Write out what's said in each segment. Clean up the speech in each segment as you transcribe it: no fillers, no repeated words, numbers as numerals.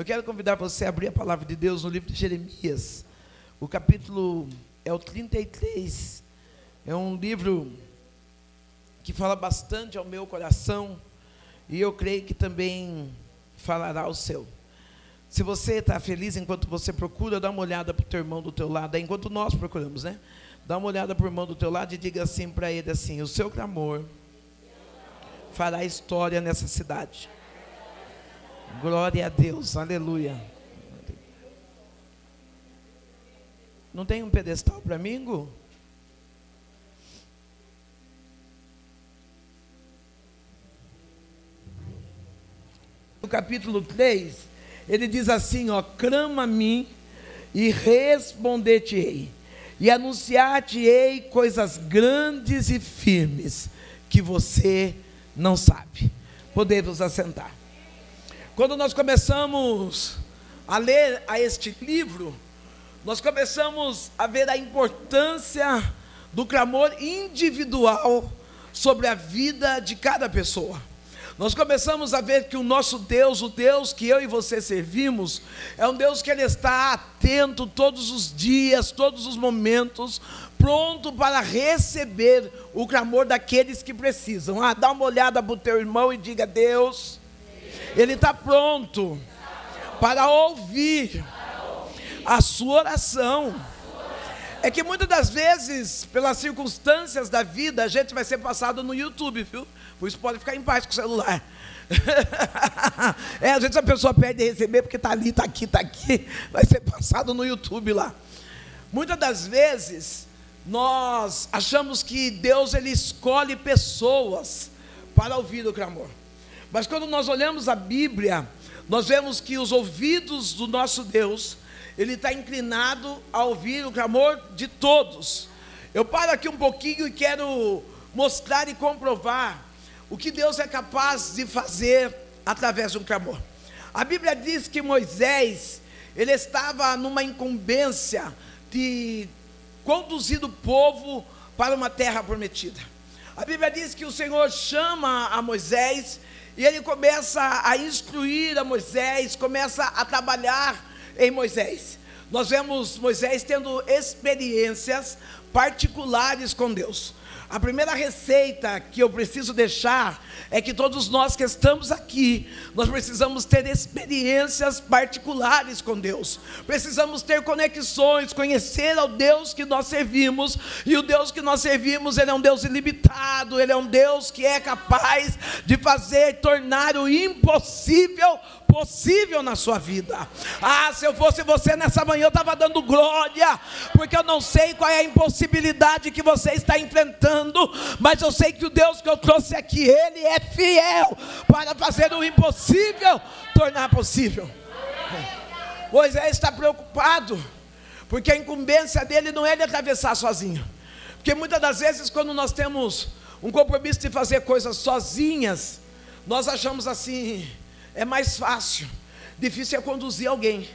Eu quero convidar você a abrir a palavra de Deus no livro de Jeremias. O capítulo é o 33. É um livro que fala bastante ao meu coração e eu creio que também falará ao seu. Se você está feliz enquanto você procura, dá uma olhada para o teu irmão do teu lado, enquanto nós procuramos, né? Dá uma olhada para o irmão do teu lado e diga assim para ele assim: o seu clamor fará história nessa cidade. Glória a Deus, aleluia. Não tem um pedestal para mim, Gu? No capítulo 3, ele diz assim, ó: clama a mim e responder-te-ei, e anunciar-te-ei coisas grandes e firmes, que você não sabe. Podemos assentar. Quando nós começamos a ler a este livro, nós começamos a ver a importância do clamor individual sobre a vida de cada pessoa. Nós começamos a ver que o nosso Deus, o Deus que eu e você servimos, é um Deus que Ele está atento todos os dias, todos os momentos, pronto para receber o clamor daqueles que precisam. Dá uma olhada para o teu irmão e diga: Deus, Ele está pronto para ouvir a sua oração. É que muitas das vezes, pelas circunstâncias da vida, a gente vai ser passado no YouTube, viu? Por isso pode ficar em paz com o celular. Às vezes a pessoa pede receber porque está ali, está aqui, vai ser passado no YouTube lá. Muitas das vezes, nós achamos que Deus, Ele escolhe pessoas para ouvir o clamor. Mas quando nós olhamos a Bíblia, nós vemos que os ouvidos do nosso Deus, Ele está inclinado a ouvir o clamor de todos. Eu paro aqui um pouquinho e quero mostrar e comprovar o que Deus é capaz de fazer através de um clamor. A Bíblia diz que Moisés, ele estava numa incumbência de conduzir o povo para uma terra prometida. A Bíblia diz que o Senhor chama a Moisés e ele começa a instruir a Moisés, começa a trabalhar em Moisés. Nós vemos Moisés tendo experiências particulares com Deus. A primeira receita que eu preciso deixar é que todos nós que estamos aqui, nós precisamos ter experiências particulares com Deus. Precisamos ter conexões, conhecer ao Deus que nós servimos. E o Deus que nós servimos, Ele é um Deus ilimitado. Ele é um Deus que é capaz de fazer, tornar o impossível possível na sua vida. Se eu fosse você nessa manhã, eu estava dando glória, porque eu não sei qual é a impossibilidade que você está enfrentando, mas eu sei que o Deus que eu trouxe aqui, Ele é fiel para fazer o impossível tornar possível. Moisés está preocupado, porque a incumbência dele não é de atravessar sozinho, porque muitas das vezes quando nós temos um compromisso de fazer coisas sozinhas, nós achamos assim: é mais fácil, difícil é conduzir alguém.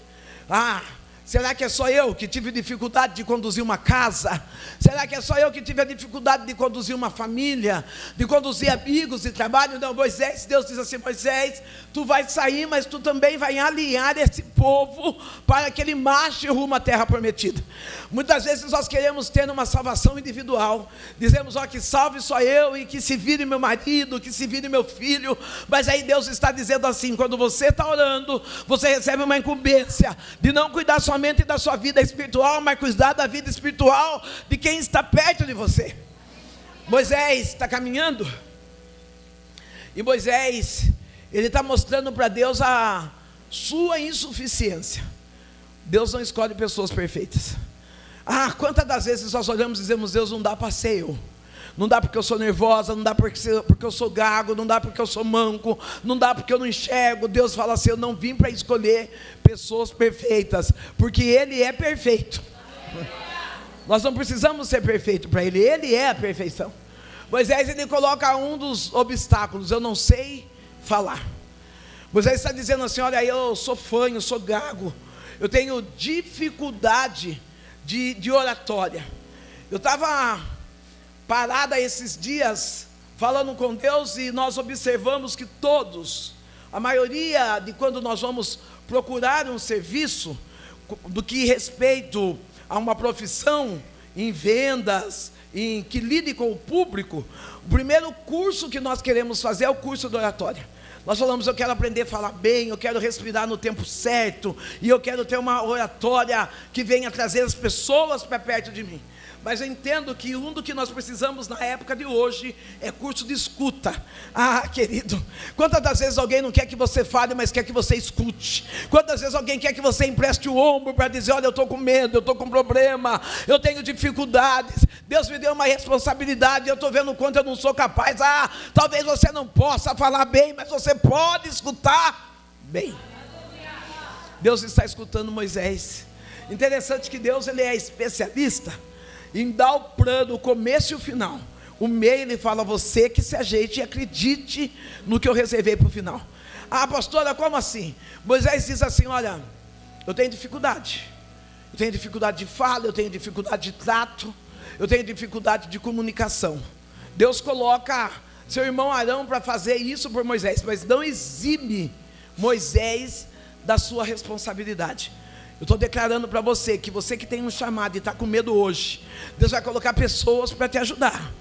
Será que é só eu que tive dificuldade de conduzir uma casa? Será que é só eu que tive a dificuldade de conduzir uma família, de conduzir amigos de trabalho? Não, Moisés, Deus diz assim: Moisés, tu vais sair, mas tu também vai alinhar esse povo para que ele marche rumo à terra prometida. Muitas vezes nós queremos ter uma salvação individual, dizemos: que salve só eu e que se vire meu marido, que se vire meu filho. Mas aí Deus está dizendo assim: quando você está orando, você recebe uma incumbência de não cuidar somente da sua vida espiritual, mas cuidar da vida espiritual de quem está perto de você. Moisés está caminhando e Moisés, ele está mostrando para Deus a sua insuficiência. Deus não escolhe pessoas perfeitas. Quantas das vezes nós olhamos e dizemos: Deus, não dá para ser eu. Não dá porque eu sou nervosa, não dá porque eu sou gago, não dá porque eu sou manco, não dá porque eu não enxergo. Deus fala assim: eu não vim para escolher pessoas perfeitas, porque Ele é perfeito. Nós não precisamos ser perfeitos para Ele, Ele é a perfeição. Moisés, ele coloca um dos obstáculos: eu não sei falar. Moisés está dizendo assim: olha, eu sou fanho, eu sou gago, eu tenho dificuldade de oratória. Eu estava parada esses dias falando com Deus e nós observamos que todos, a maioria de quando nós vamos procurar um serviço do que respeito a uma profissão em vendas, em que lide com o público, o primeiro curso que nós queremos fazer é o curso de oratória. Nós falamos, eu quero aprender a falar bem, eu quero respirar no tempo certo, e eu quero ter uma oratória que venha trazer as pessoas para perto de mim. Mas eu entendo que um do que nós precisamos na época de hoje é curso de escuta. Ah, querido, quantas das vezes alguém não quer que você fale, mas quer que você escute? Quantas vezes alguém quer que você empreste o ombro para dizer, olha, eu estou com medo, eu estou com problema, eu tenho dificuldades, Deus me deu uma responsabilidade, eu estou vendo o quanto eu não sou capaz. Ah, talvez você não possa falar bem, mas você pode escutar bem. Deus está escutando Moisés. Interessante que Deus, ele é especialista em dar o plano, o começo e o final. O meio ele fala a você que se ajeite e acredite no que eu reservei para o final. Ah, pastora, como assim? Moisés diz assim, olha, eu tenho dificuldade de fala, eu tenho dificuldade de trato, eu tenho dificuldade de comunicação. Deus coloca seu irmão Arão para fazer isso por Moisés, mas não exime Moisés da sua responsabilidade. Eu estou declarando para você que tem um chamado e está com medo hoje, Deus vai colocar pessoas para te ajudar,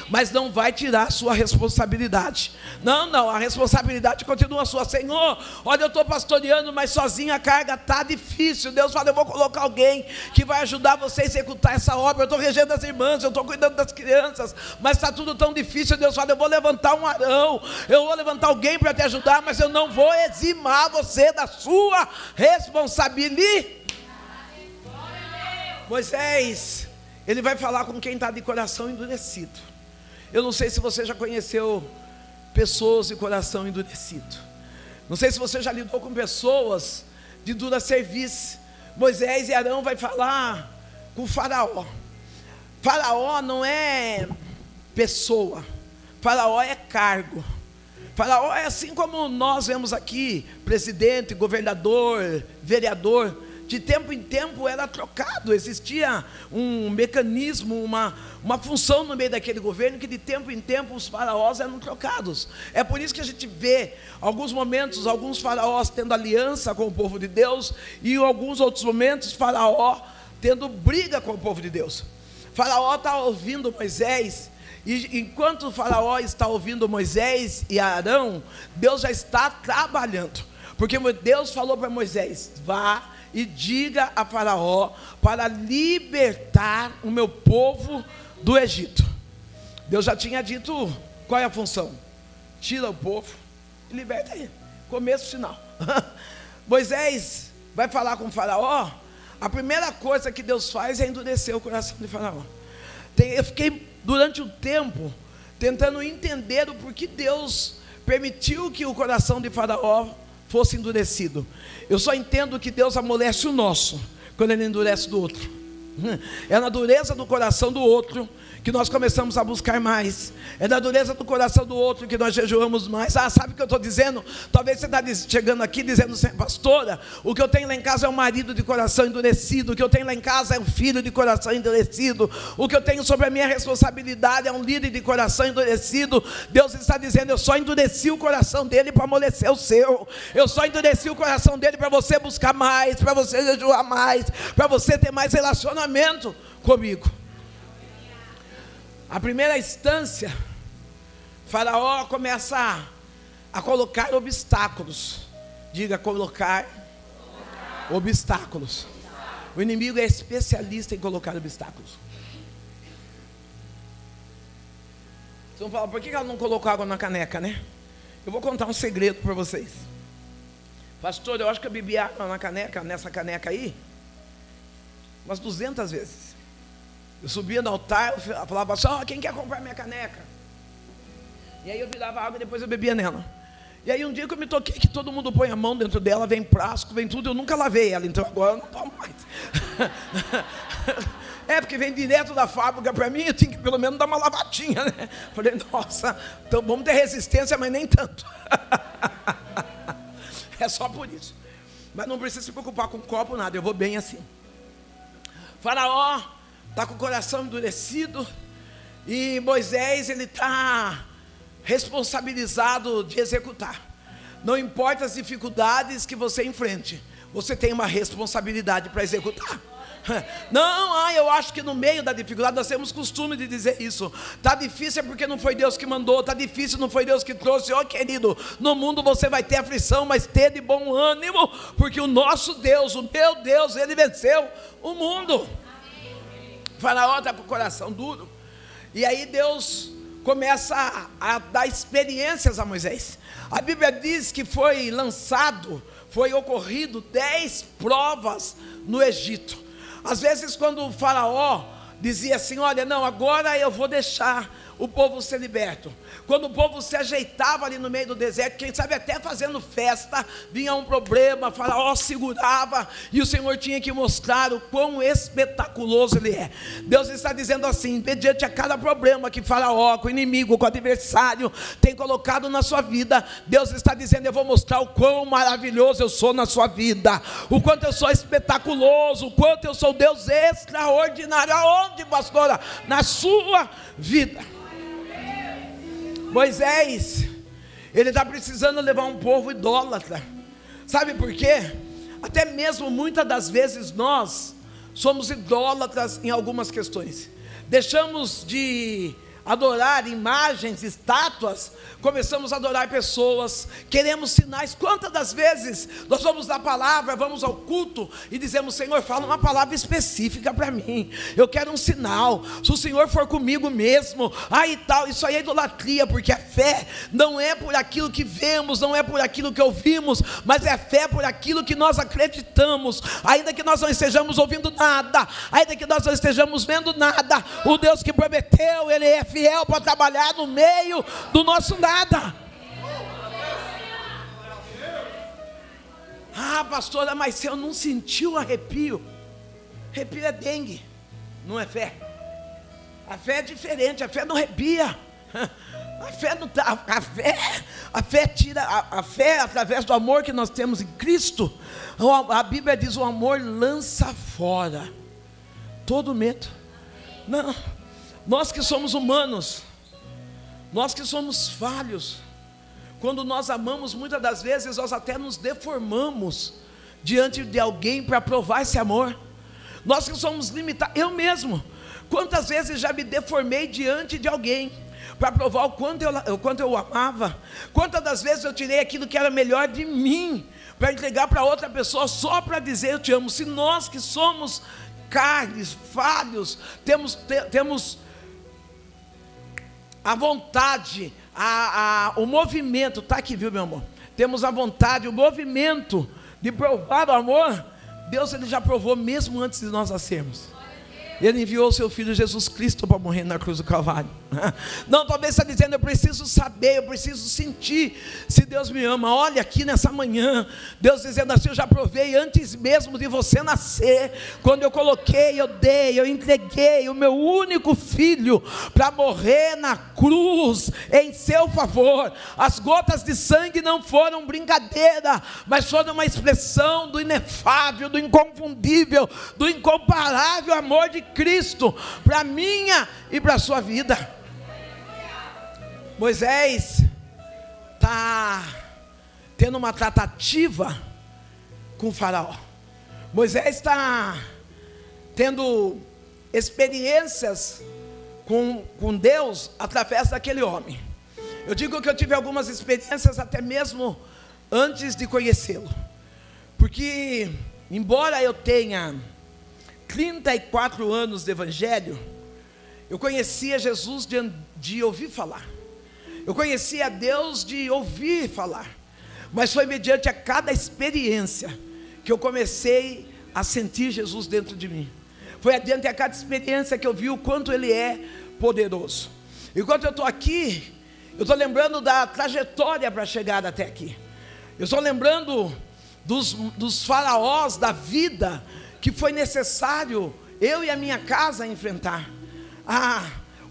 mas não vai tirar a sua responsabilidade. Não, a responsabilidade continua sua. Senhor, olha, eu estou pastoreando, mas sozinho a carga está difícil. Deus fala, eu vou colocar alguém que vai ajudar você a executar essa obra. Eu estou regendo as irmãs, eu estou cuidando das crianças, mas está tudo tão difícil. Deus fala, eu vou levantar um Arão, eu vou levantar alguém para te ajudar, mas eu não vou eximar você da sua responsabilidade. Moisés, ele vai falar com quem está de coração endurecido. Eu não sei se você já conheceu pessoas de coração endurecido. Não sei se você já lidou com pessoas de dura serviço. Moisés e Arão vai falar com Faraó. Faraó não é pessoa, Faraó é cargo. Faraó é assim como nós vemos aqui, presidente, governador, vereador. De tempo em tempo era trocado, existia um mecanismo, uma função no meio daquele governo, que de tempo em tempo os faraós eram trocados. É por isso que a gente vê, alguns momentos, alguns faraós tendo aliança com o povo de Deus, e em alguns outros momentos, faraó tendo briga com o povo de Deus. Faraó está ouvindo Moisés, e enquanto o faraó está ouvindo Moisés e Arão, Deus já está trabalhando, porque Deus falou para Moisés, vá e diga a Faraó para libertar o meu povo do Egito. Deus já tinha dito qual é a função: tira o povo e liberta ele, começo, final. Moisés vai falar com o Faraó. A primeira coisa que Deus faz é endurecer o coração de Faraó. Eu fiquei durante um tempo tentando entender o porquê Deus permitiu que o coração de Faraó fosse endurecido. Eu só entendo que Deus amolece o nosso quando Ele endurece do outro. É na dureza do coração do outro que nós começamos a buscar mais. É na dureza do coração do outro que nós jejuamos mais. Ah, sabe o que eu estou dizendo? Talvez você está chegando aqui dizendo assim, pastora, o que eu tenho lá em casa é um marido de coração endurecido, o que eu tenho lá em casa é um filho de coração endurecido, o que eu tenho sobre a minha responsabilidade é um líder de coração endurecido. Deus está dizendo, eu só endureci o coração dele para amolecer o seu. Eu só endureci o coração dele para você buscar mais, para você jejuar mais, para você ter mais relacionamento comigo. A primeira instância, Faraó começa a colocar obstáculos. Diga, colocar obstáculos. O inimigo é especialista em colocar obstáculos. Vocês vão falar, por que ela não colocou água na caneca, né? Eu vou contar um segredo para vocês. Pastor, eu acho que eu bebi água na caneca, nessa caneca aí, umas 200 vezes. Eu subia no altar, eu falava assim, quem quer comprar minha caneca? E aí eu virava água e depois eu bebia nela. E aí um dia que eu me toquei que todo mundo põe a mão dentro dela, vem plástico, vem tudo, eu nunca lavei ela, então agora eu não tomo mais. É, porque vem direto da fábrica para mim, eu tenho que pelo menos dar uma lavadinha, né? Falei, nossa, então vamos ter resistência, mas nem tanto. É só por isso. Mas não precisa se preocupar com copo, nada, eu vou bem assim. Faraó está com o coração endurecido, e Moisés, ele está responsabilizado de executar. Não importa as dificuldades que você enfrente, você tem uma responsabilidade para executar. Não, eu acho que no meio da dificuldade nós temos costume de dizer isso. Está difícil é porque não foi Deus que mandou. Está difícil, não foi Deus que trouxe. Querido, no mundo você vai ter aflição, mas ter de bom ânimo, porque o nosso Deus, o meu Deus, Ele venceu o mundo. Faraó está com o coração duro. E aí Deus começa a dar experiências a Moisés. A Bíblia diz que foi ocorrido 10 provas no Egito. Às vezes quando o faraó dizia assim, olha, não, agora eu vou deixar o povo ser liberto. Quando o povo se ajeitava ali no meio do deserto, quem sabe até fazendo festa, vinha um problema, o faraó segurava, e o Senhor tinha que mostrar o quão espetaculoso Ele é. Deus está dizendo assim, mediante a cada problema que faraó, que o inimigo, que o adversário tem colocado na sua vida, Deus está dizendo, eu vou mostrar o quão maravilhoso eu sou na sua vida, o quanto eu sou espetaculoso, o quanto eu sou Deus extraordinário. Aonde, pastora? Na sua vida. Moisés, ele está precisando levar um povo idólatra. Sabe por quê? Até mesmo muitas das vezes nós somos idólatras em algumas questões. Deixamos de adorar imagens, estátuas, começamos a adorar pessoas, queremos sinais. Quantas das vezes nós vamos na palavra, vamos ao culto e dizemos, Senhor, fala uma palavra específica para mim, eu quero um sinal, se o Senhor for comigo mesmo, aí tal. Isso aí é idolatria, porque a fé não é por aquilo que vemos, não é por aquilo que ouvimos, mas é a fé por aquilo que nós acreditamos. Ainda que nós não estejamos ouvindo nada, ainda que nós não estejamos vendo nada, o Deus que prometeu, Ele é fiel para trabalhar no meio do nosso nada. Ah, pastora, mas se eu não senti o arrepio, arrepio é dengue, não é fé. A fé é diferente, a fé não arrepia. A fé não tá, a fé tira, a fé através do amor que nós temos em Cristo. A Bíblia diz, o amor lança fora todo medo. Não, nós que somos humanos, nós que somos falhos, quando nós amamos, muitas das vezes nós até nos deformamos diante de alguém para provar esse amor. Nós que somos limitados, eu mesmo, quantas vezes já me deformei diante de alguém para provar o quanto eu amava. Quantas das vezes eu tirei aquilo que era melhor de mim para entregar para outra pessoa só para dizer eu te amo. Se nós que somos carnes, falhos, temos a vontade, o movimento, está aqui, viu, meu amor? Temos a vontade, o movimento de provar o amor. Deus, Ele já provou mesmo antes de nós nascermos. Ele enviou o seu Filho Jesus Cristo para morrer na cruz do Calvário. Não, talvez está dizendo, eu preciso saber, eu preciso sentir se Deus me ama. Olha aqui nessa manhã, Deus dizendo assim, eu já provei antes mesmo de você nascer, quando eu coloquei, eu entreguei o meu único filho para morrer na cruz em seu favor. As gotas de sangue não foram brincadeira, mas foram uma expressão do inefável, do inconfundível, do incomparável amor de Cristo para a minha e para a sua vida. Moisés está tendo uma tratativa com o faraó. Moisés está tendo experiências com Deus através daquele homem. Eu digo que eu tive algumas experiências até mesmo antes de conhecê-lo, porque embora eu tenha 34 anos de evangelho, eu conhecia Jesus de ouvir falar, eu conhecia Deus de ouvir falar, mas foi mediante a cada experiência que eu comecei a sentir Jesus dentro de mim. Foi mediante a cada experiência que eu vi o quanto Ele é poderoso. Enquanto eu estou aqui, eu estou lembrando da trajetória para chegar até aqui. Eu estou lembrando dos faraós da vida que foi necessário eu e a minha casa enfrentar.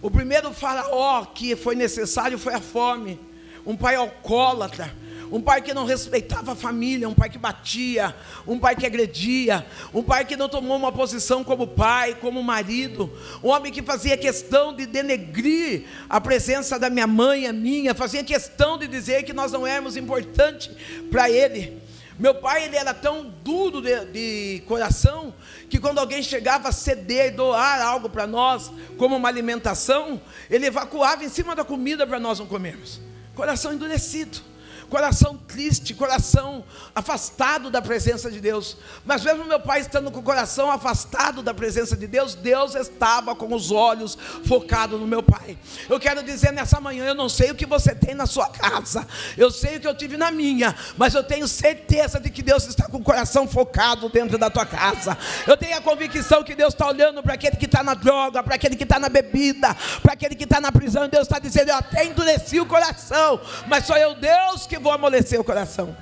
O primeiro faraó que foi necessário foi a fome. Um pai alcoólatra, um pai que não respeitava a família, um pai que batia, um pai que agredia, um pai que não tomou uma posição como pai, como marido, um homem que fazia questão de denegrir a presença da minha mãe, a minha, fazia questão de dizer que nós não éramos importantes para ele. Meu pai, ele era tão duro de coração, que quando alguém chegava a ceder, doar algo para nós, como uma alimentação, ele evacuava em cima da comida para nós não comermos. Coração endurecido, coração triste, coração afastado da presença de Deus. Mas mesmo meu pai estando com o coração afastado da presença de Deus, Deus estava com os olhos focados no meu pai. Eu quero dizer nessa manhã, eu não sei o que você tem na sua casa, eu sei o que eu tive na minha, mas eu tenho certeza de que Deus está com o coração focado dentro da tua casa. Eu tenho a convicção que Deus está olhando para aquele que está na droga, para aquele que está na bebida, para aquele que está na prisão, e Deus está dizendo: eu até endureci o coração, mas sou eu, Deus, que vou amolecer o coração.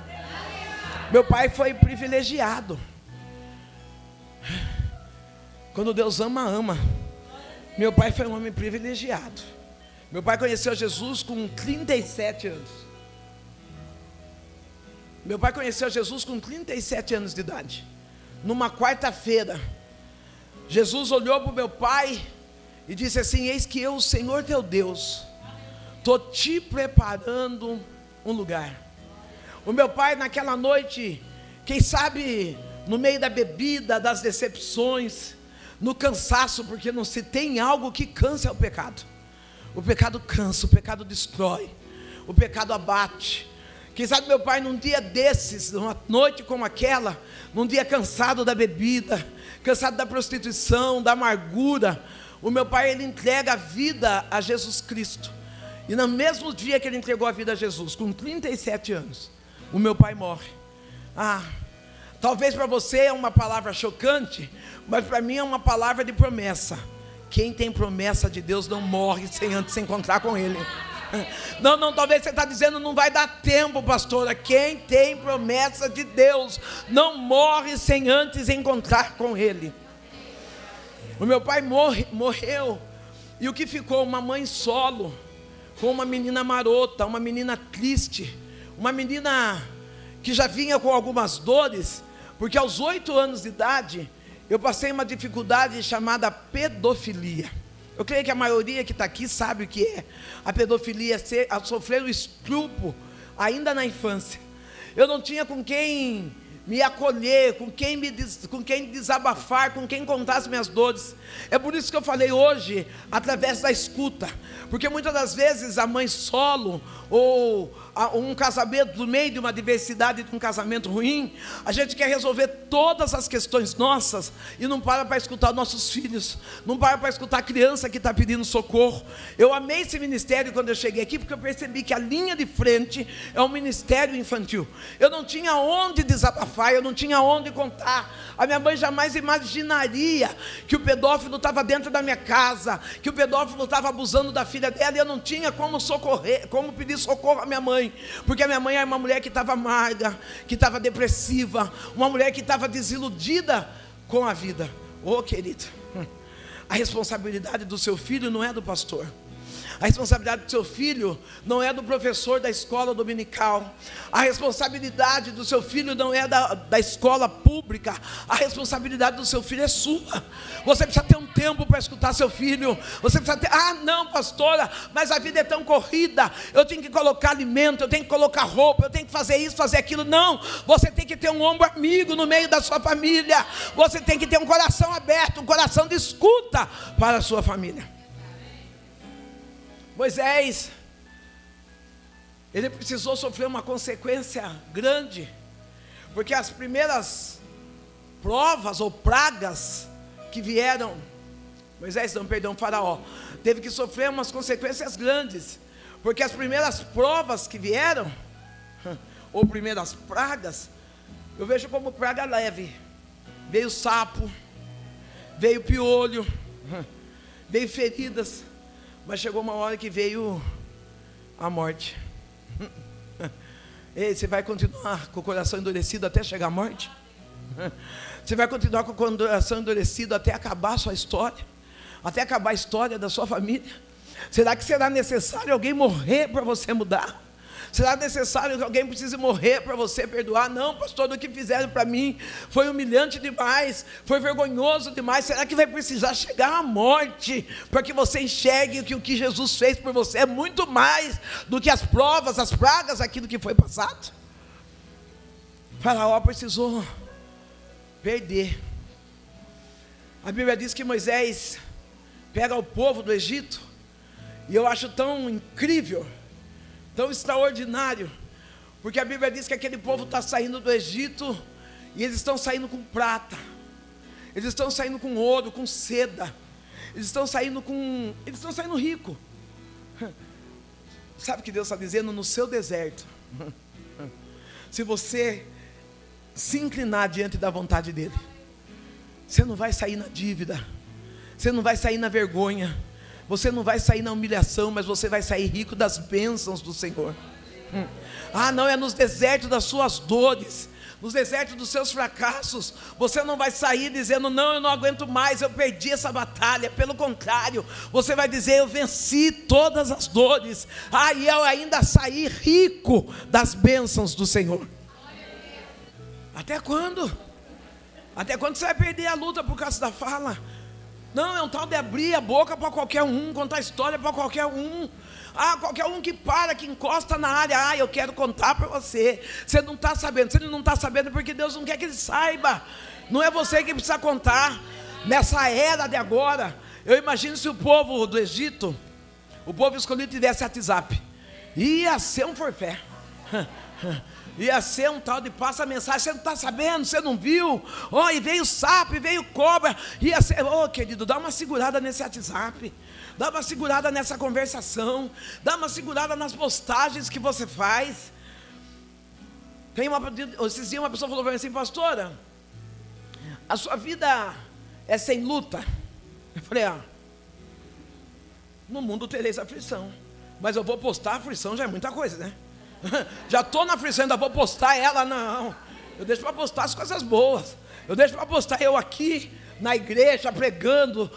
Meu pai foi privilegiado. Quando Deus ama, ama. Meu pai foi um homem privilegiado. Meu pai conheceu Jesus com 37 anos. Meu pai conheceu Jesus com 37 anos de idade. Numa quarta-feira, Jesus olhou para o meu pai e disse assim: eis que eu, o Senhor teu Deus, estou te preparando um lugar. O meu pai naquela noite, quem sabe no meio da bebida, das decepções, no cansaço, porque não se tem algo que canse, é o pecado. O pecado cansa, o pecado destrói, o pecado abate. Quem sabe meu pai num dia desses, numa noite como aquela, num dia cansado da bebida, cansado da prostituição, da amargura, o meu pai, ele entrega a vida a Jesus Cristo. E no mesmo dia que ele entregou a vida a Jesus, com 37 anos, o meu pai morre. Talvez para você é uma palavra chocante, mas para mim é uma palavra de promessa. Quem tem promessa de Deus não morre sem antes se encontrar com Ele. Não, talvez você está dizendo: não vai dar tempo, pastora. Quem tem promessa de Deus não morre sem antes encontrar com Ele. O meu pai morreu, e o que ficou? Uma mãe solo, com uma menina marota, uma menina triste, uma menina que já vinha com algumas dores, porque aos 8 anos de idade, eu passei uma dificuldade chamada pedofilia. Eu creio que a maioria que está aqui sabe o que é a pedofilia, a sofrer o estupro ainda na infância. Eu não tinha com quem me acolher, com quem desabafar, com quem contar as minhas dores. É por isso que eu falei hoje, através da escuta, porque muitas das vezes a mãe solo, ou um casamento no meio de uma diversidade de um casamento ruim, a gente quer resolver todas as questões nossas, e não para escutar nossos filhos, não para escutar a criança que está pedindo socorro. Eu amei esse ministério quando eu cheguei aqui, porque eu percebi que a linha de frente é um ministério infantil. Eu não tinha onde desabafar, eu não tinha onde contar. A minha mãe jamais imaginaria que o pedófilo estava dentro da minha casa, que o pedófilo estava abusando da filha dela, e eu não tinha como socorrer, como pedir socorro à minha mãe, porque a minha mãe era uma mulher que estava amarga, que estava depressiva, uma mulher que estava desiludida com a vida. Querido, a responsabilidade do seu filho não é do pastor. A responsabilidade do seu filho não é do professor da escola dominical. A responsabilidade do seu filho não é da escola pública. A responsabilidade do seu filho é sua. Você precisa ter um tempo para escutar seu filho. Você precisa ter: não, pastora, mas a vida é tão corrida, eu tenho que colocar alimento, eu tenho que colocar roupa, eu tenho que fazer isso, fazer aquilo. Não, você tem que ter um ombro amigo no meio da sua família. Você tem que ter um coração aberto, um coração de escuta para a sua família. Moisés, ele precisou sofrer uma consequência grande, porque as primeiras provas ou pragas que vieram, Faraó, teve que sofrer umas consequências grandes, porque as primeiras provas que vieram, ou primeiras pragas, eu vejo como praga leve. Veio sapo, veio piolho, veio feridas, mas chegou uma hora que veio a morte. Ei, você vai continuar com o coração endurecido até chegar à morte? Você vai continuar com o coração endurecido até acabar a sua história? Até acabar a história da sua família? Será que será necessário alguém morrer para você mudar? Será necessário que alguém precise morrer para você perdoar? Não, pastor, o que fizeram para mim foi humilhante demais, foi vergonhoso demais. Será que vai precisar chegar à morte para que você enxergue que o que Jesus fez por você é muito mais do que as provas, as pragas, aquilo que foi passado? Faraó precisou perder. A Bíblia diz que Moisés pega o povo do Egito, e eu acho tão incrível, tão extraordinário, porque a Bíblia diz que aquele povo está saindo do Egito, e eles estão saindo com prata, eles estão saindo com ouro, com seda, eles estão saindo rico. Sabe o que Deus está dizendo? No seu deserto, se você se inclinar diante da vontade dEle, você não vai sair na dívida, você não vai sair na vergonha, você não vai sair na humilhação, mas você vai sair rico das bênçãos do Senhor. Ah, não, é nos desertos das suas dores, nos desertos dos seus fracassos, você não vai sair dizendo, não, eu não aguento mais, eu perdi essa batalha. Pelo contrário, você vai dizer, eu venci todas as dores, e eu ainda saí rico das bênçãos do Senhor. Até quando? Até quando você vai perder a luta por causa da fala? Não, é um tal de abrir a boca para qualquer um, contar história para qualquer um. Qualquer um que que encosta na área, eu quero contar para você. Você não está sabendo, se ele não está sabendo, porque Deus não quer que ele saiba. Não é você que precisa contar. Nessa era de agora, eu imagino se o povo do Egito, o povo escolhido tivesse WhatsApp, ia ser um forfé. Ia ser um tal de passa mensagem, você não está sabendo, você não viu, e veio sapo, e veio cobra, ia ser, querido, dá uma segurada nesse WhatsApp, dá uma segurada nessa conversação, dá uma segurada nas postagens que você faz. Esses dias uma pessoa falou para mim assim, pastora, a sua vida é sem luta? Eu falei, no mundo tereis aflição, mas eu vou postar aflição, já é muita coisa, né? Já estou na aflição, ainda vou postar ela? Não, eu deixo para postar as coisas boas, eu deixo para postar eu aqui na igreja pregando,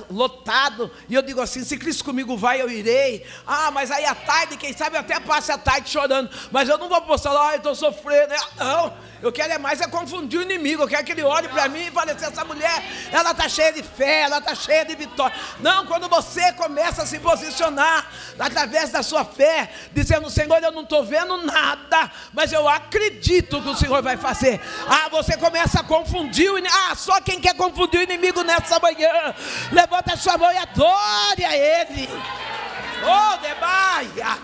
lotado, e eu digo assim, se Cristo comigo vai, eu irei. Mas aí à tarde, quem sabe eu até passe a tarde chorando, mas eu não vou postar lá, eu estou sofrendo. Não, eu quero confundir o inimigo, eu quero que ele olhe para mim e fale assim, essa mulher, ela está cheia de fé, ela está cheia de vitória. Não, quando você começa a se posicionar, através da sua fé, dizendo, Senhor, eu não estou vendo nada, mas eu acredito que o Senhor vai fazer. Você começa a confundir o inimigo. Só quem quer confundir o inimigo nessa manhã, levanta a sua mão e adore a Ele. Debaia,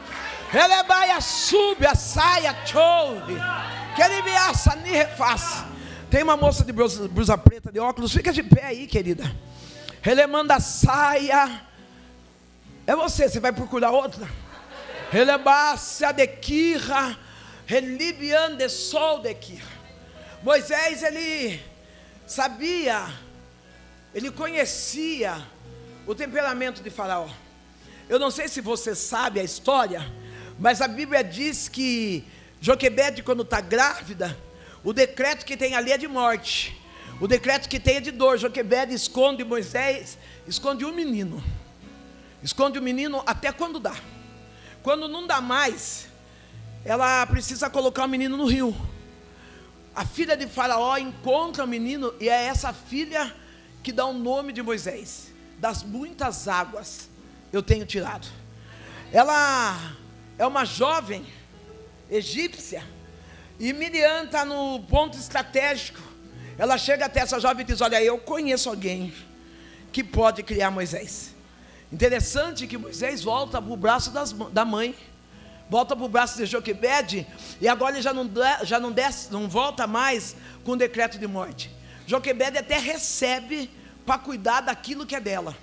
elebaia, sube a saia, chove, que ele me aça, nem refaça. Tem uma moça de blusa preta, de óculos, fica de pé aí, querida. Ele manda saia. É você vai procurar outra. Ele baixa de quirra, relibian de sol de quirra. Moisés, ele sabia, ele conhecia o temperamento de Faraó. Eu não sei se você sabe a história, mas a Bíblia diz que Joquebede, quando está grávida, o decreto que tem ali é de morte, o decreto que tem é de dor. Joquebede esconde Moisés, esconde o menino até quando dá. Quando não dá mais, ela precisa colocar o menino no rio. A filha de Faraó encontra o menino, e é essa filha que dá o nome de Moisés. Das muitas águas eu tenho tirado. Ela é uma jovem egípcia, e Miriam está no ponto estratégico. Ela chega até essa jovem e diz, olha, eu conheço alguém que pode criar Moisés. Interessante que Moisés volta para o braço da mãe, volta para o braço de Joquebede, e agora ele não volta mais com o decreto de morte. Joquebede até recebe para cuidar daquilo que é dela.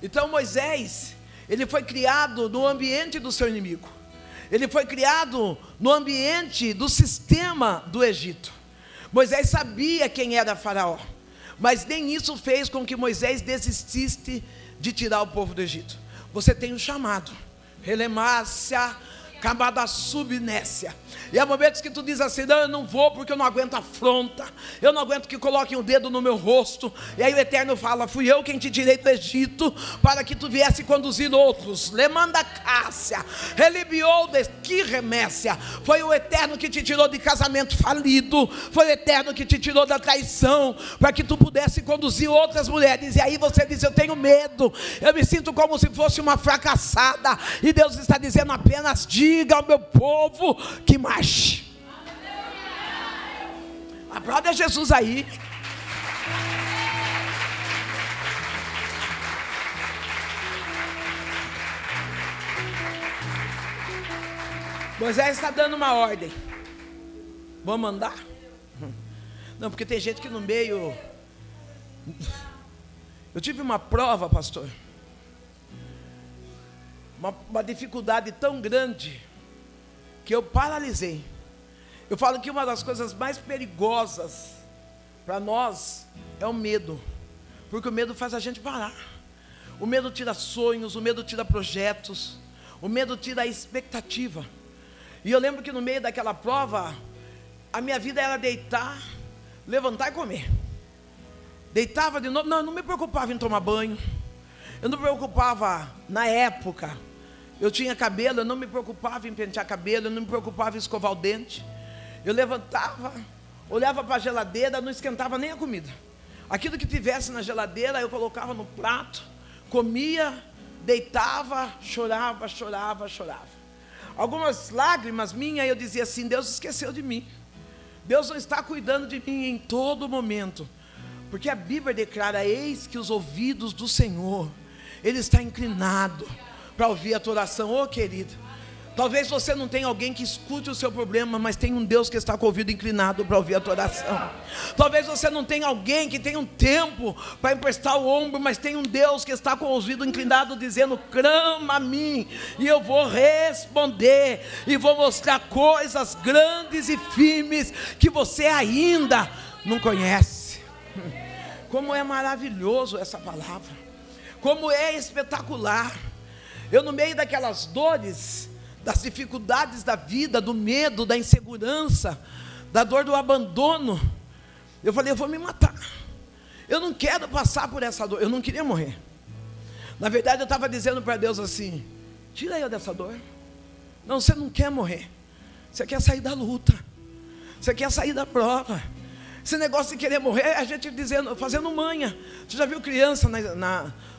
Então Moisés, ele foi criado no ambiente do seu inimigo, ele foi criado no ambiente do sistema do Egito. Moisés sabia quem era Faraó, mas nem isso fez com que Moisés desistisse de tirar o povo do Egito. Você tem um chamado, Relemácia, chamada subnécia. E há momentos que tu diz assim: não, eu não vou porque eu não aguento a afronta, eu não aguento que coloquem o dedo no meu rosto. E aí o Eterno fala: fui eu quem te tirei do Egito para que tu viesse conduzir outros. Lemanda Cássia, relibiou de que remécia. Foi o Eterno que te tirou de casamento falido, foi o Eterno que te tirou da traição, para que tu pudesse conduzir outras mulheres. E aí você diz: eu tenho medo, eu me sinto como se fosse uma fracassada. E Deus está dizendo apenas: diga ao meu povo que marche. Aplauda Jesus aí. Moisés está dando uma ordem. Vamos andar? Não, porque tem gente que no meio... Eu tive uma prova, pastor, uma dificuldade tão grande que eu paralisei. Eu falo que uma das coisas mais perigosas para nós é o medo, porque o medo faz a gente parar. O medo tira sonhos, o medo tira projetos, o medo tira a expectativa. E eu lembro que no meio daquela prova, a minha vida era deitar, levantar e comer. Deitava de novo. Não, eu não me preocupava em tomar banho. Eu não me preocupava, na época, eu tinha cabelo, eu não me preocupava em pentear cabelo, eu não me preocupava em escovar o dente. Eu levantava, olhava para a geladeira, não esquentava nem a comida. Aquilo que tivesse na geladeira, eu colocava no prato, comia, deitava, chorava. Algumas lágrimas minhas, eu dizia assim: Deus esqueceu de mim. Deus não está cuidando de mim em todo momento. Porque a Bíblia declara: eis que os ouvidos do Senhor, Ele está inclinado para ouvir a tua oração. Ô querido, talvez você não tenha alguém que escute o seu problema, mas tem um Deus que está com o ouvido inclinado para ouvir a tua oração. Talvez você não tenha alguém que tenha um tempo para emprestar o ombro, mas tem um Deus que está com o ouvido inclinado dizendo: clama a mim e eu vou responder, e vou mostrar coisas grandes e firmes que você ainda não conhece. Como é maravilhoso essa palavra, como é espetacular. Eu, no meio daquelas dores, das dificuldades da vida, do medo, da insegurança, da dor do abandono, eu falei: eu vou me matar, eu não quero passar por essa dor. Eu não queria morrer. Na verdade eu estava dizendo para Deus assim: tira eu dessa dor. Não, você não quer morrer, você quer sair da luta, você quer sair da prova. Esse negócio de querer morrer é a gente dizendo, fazendo manha. Você já viu criança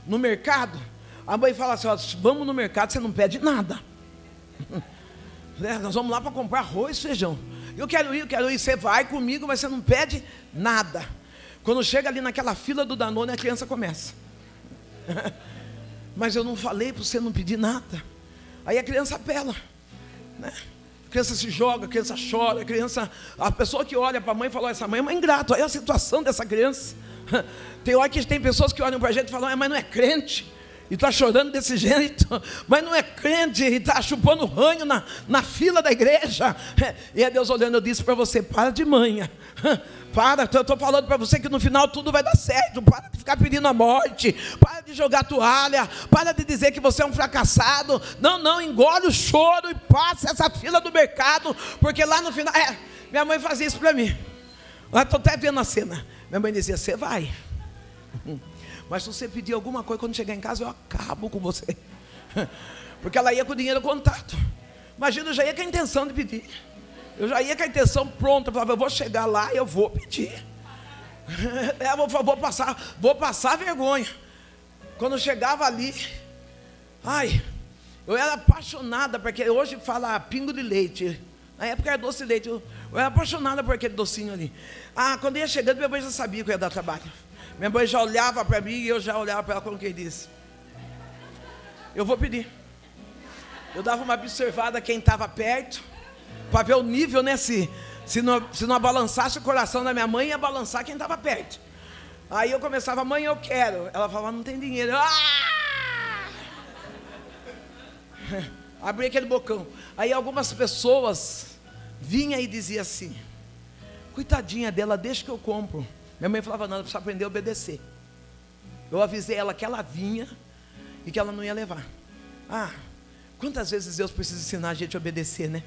no mercado? A mãe fala assim: ó, vamos no mercado, você não pede nada. Nós vamos lá para comprar arroz e feijão. Eu quero ir. Você vai comigo, mas você não pede nada. Quando chega ali naquela fila do Danone, a criança começa: mas eu não falei para você não pedir nada. Aí a criança apela, né? A criança se joga, a criança chora, a pessoa que olha para a mãe fala: essa mãe é uma ingrata, olha a situação dessa criança. Tem hora que tem pessoas que olham para a gente e falam: mas não é crente, e está chorando desse jeito, mas não é crente, e está chupando ranho na fila da igreja. E é Deus olhando: eu disse para você, para de manha, para, eu estou falando para você que no final tudo vai dar certo. Para de ficar pedindo a morte, para de jogar toalha, para de dizer que você é um fracassado. Não, engole o choro e passe essa fila do mercado, porque lá no final, minha mãe fazia isso para mim. Estou até vendo a cena. Minha mãe dizia: você vai, mas se você pedir alguma coisa, quando chegar em casa eu acabo com você. Porque ela ia com o dinheiro contado. Imagina, eu já ia com a intenção de pedir, eu já ia com a intenção pronta. Eu falava: eu vou chegar lá e eu vou pedir. Vou passar vergonha. Quando eu chegava ali, eu era apaixonada, porque hoje fala pingo de leite, na época era doce de leite. Eu era apaixonada por aquele docinho ali. Quando ia chegando, minha mãe já sabia que eu ia dar trabalho. Minha mãe já olhava para mim e eu já olhava para ela como quem disse: eu vou pedir. Eu dava uma observada quem estava perto, para ver o nível, né? Se não balançasse o coração da minha mãe, ia balançar quem estava perto. Aí eu começava: mãe, eu quero. Ela falava: não tem dinheiro. Abri aquele bocão. Aí algumas pessoas vinham e diziam assim: coitadinha dela, deixa que eu compro. Minha mãe falava: não, ela precisa aprender a obedecer. Eu avisei ela que ela vinha e que ela não ia levar. Quantas vezes Deus precisa ensinar a gente a obedecer, né?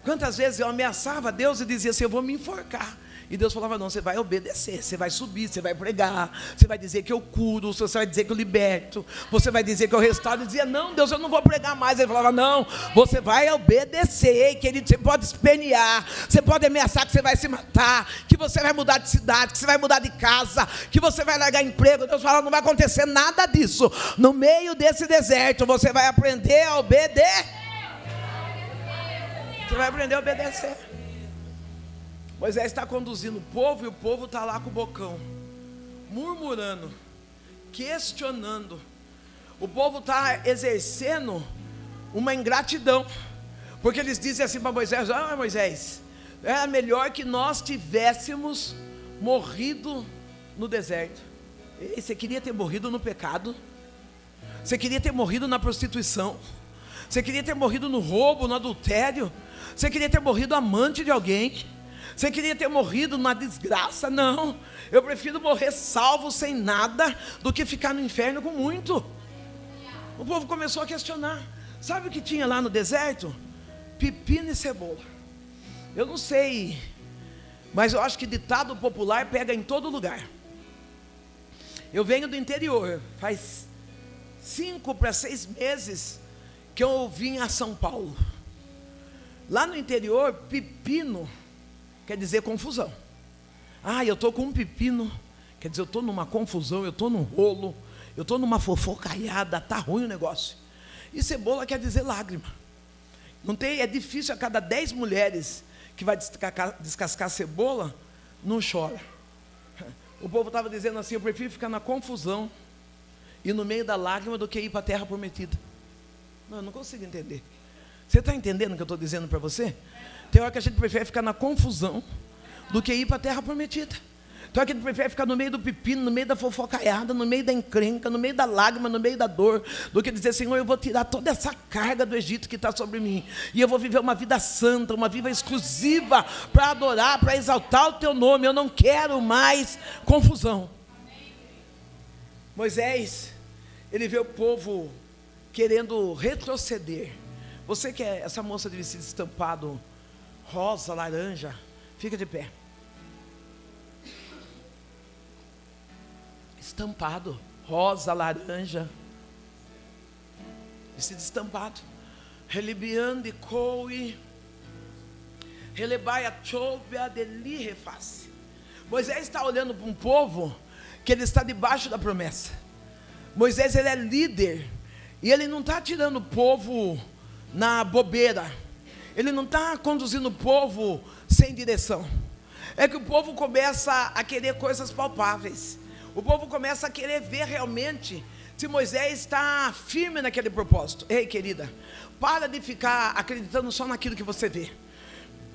Quantas vezes eu ameaçava Deus e dizia assim: eu vou me enforcar. E Deus falava: não, você vai obedecer, você vai subir, você vai pregar, você vai dizer que eu curo, você vai dizer que eu liberto, você vai dizer que eu restauro. Eu dizia: não, Deus, eu não vou pregar mais. Ele falava: não, você vai obedecer, querido. Você pode espernear, você pode ameaçar que você vai se matar, que você vai mudar de cidade, que você vai mudar de casa, que você vai largar emprego. Deus fala: não vai acontecer nada disso. No meio desse deserto, você vai aprender a obedecer. Você vai aprender a obedecer. Moisés está conduzindo o povo e o povo está lá com o bocão, murmurando, questionando. O povo está exercendo uma ingratidão, porque eles dizem assim para Moisés: ah, Moisés, era melhor que nós tivéssemos morrido no deserto. Ei, você queria ter morrido no pecado? Você queria ter morrido na prostituição? Você queria ter morrido no roubo, no adultério? Você queria ter morrido amante de alguém? Você queria ter morrido na desgraça? Não, eu prefiro morrer salvo sem nada do que ficar no inferno com muito. O povo começou a questionar. Sabe o que tinha lá no deserto? Pepino e cebola. Eu não sei, mas eu acho que ditado popular pega em todo lugar. Eu venho do interior, faz 5 para 6 meses que eu vim a São Paulo. Lá no interior, pepino quer dizer confusão. Ah, eu estou com um pepino, quer dizer, eu estou numa confusão, eu estou num rolo, eu estou numa fofocaiada, está ruim o negócio. E cebola quer dizer lágrima. Não tem, é difícil, a cada 10 mulheres que vai descascar cebola, não chora. O povo estava dizendo assim: eu prefiro ficar na confusão e no meio da lágrima do que ir para a terra prometida. Não, eu não consigo entender. Você está entendendo o que eu estou dizendo para você? Tem hora que a gente prefere ficar na confusão do que ir para a terra prometida. Tem hora que a gente prefere ficar no meio do pepino, no meio da fofocaiada, no meio da encrenca, no meio da lágrima, no meio da dor, do que dizer: Senhor, eu vou tirar toda essa carga do Egito que está sobre mim, e eu vou viver uma vida santa, uma vida exclusiva para adorar, para exaltar o teu nome. Eu não quero mais confusão. Moisés, ele vê o povo querendo retroceder. Você que é essa moça de vestido estampado rosa, laranja, fica de pé. Estampado, rosa, laranja, vestido estampado. Relibiande coi, relebaia chovia deli reface. Moisés está olhando para um povo que ele está debaixo da promessa. Moisés, ele é líder, e ele não está tirando o povo na bobeira. Ele não está conduzindo o povo sem direção. É que o povo começa a querer coisas palpáveis. O povo começa a querer ver realmente se Moisés está firme naquele propósito. Ei, querida, para de ficar acreditando só naquilo que você vê.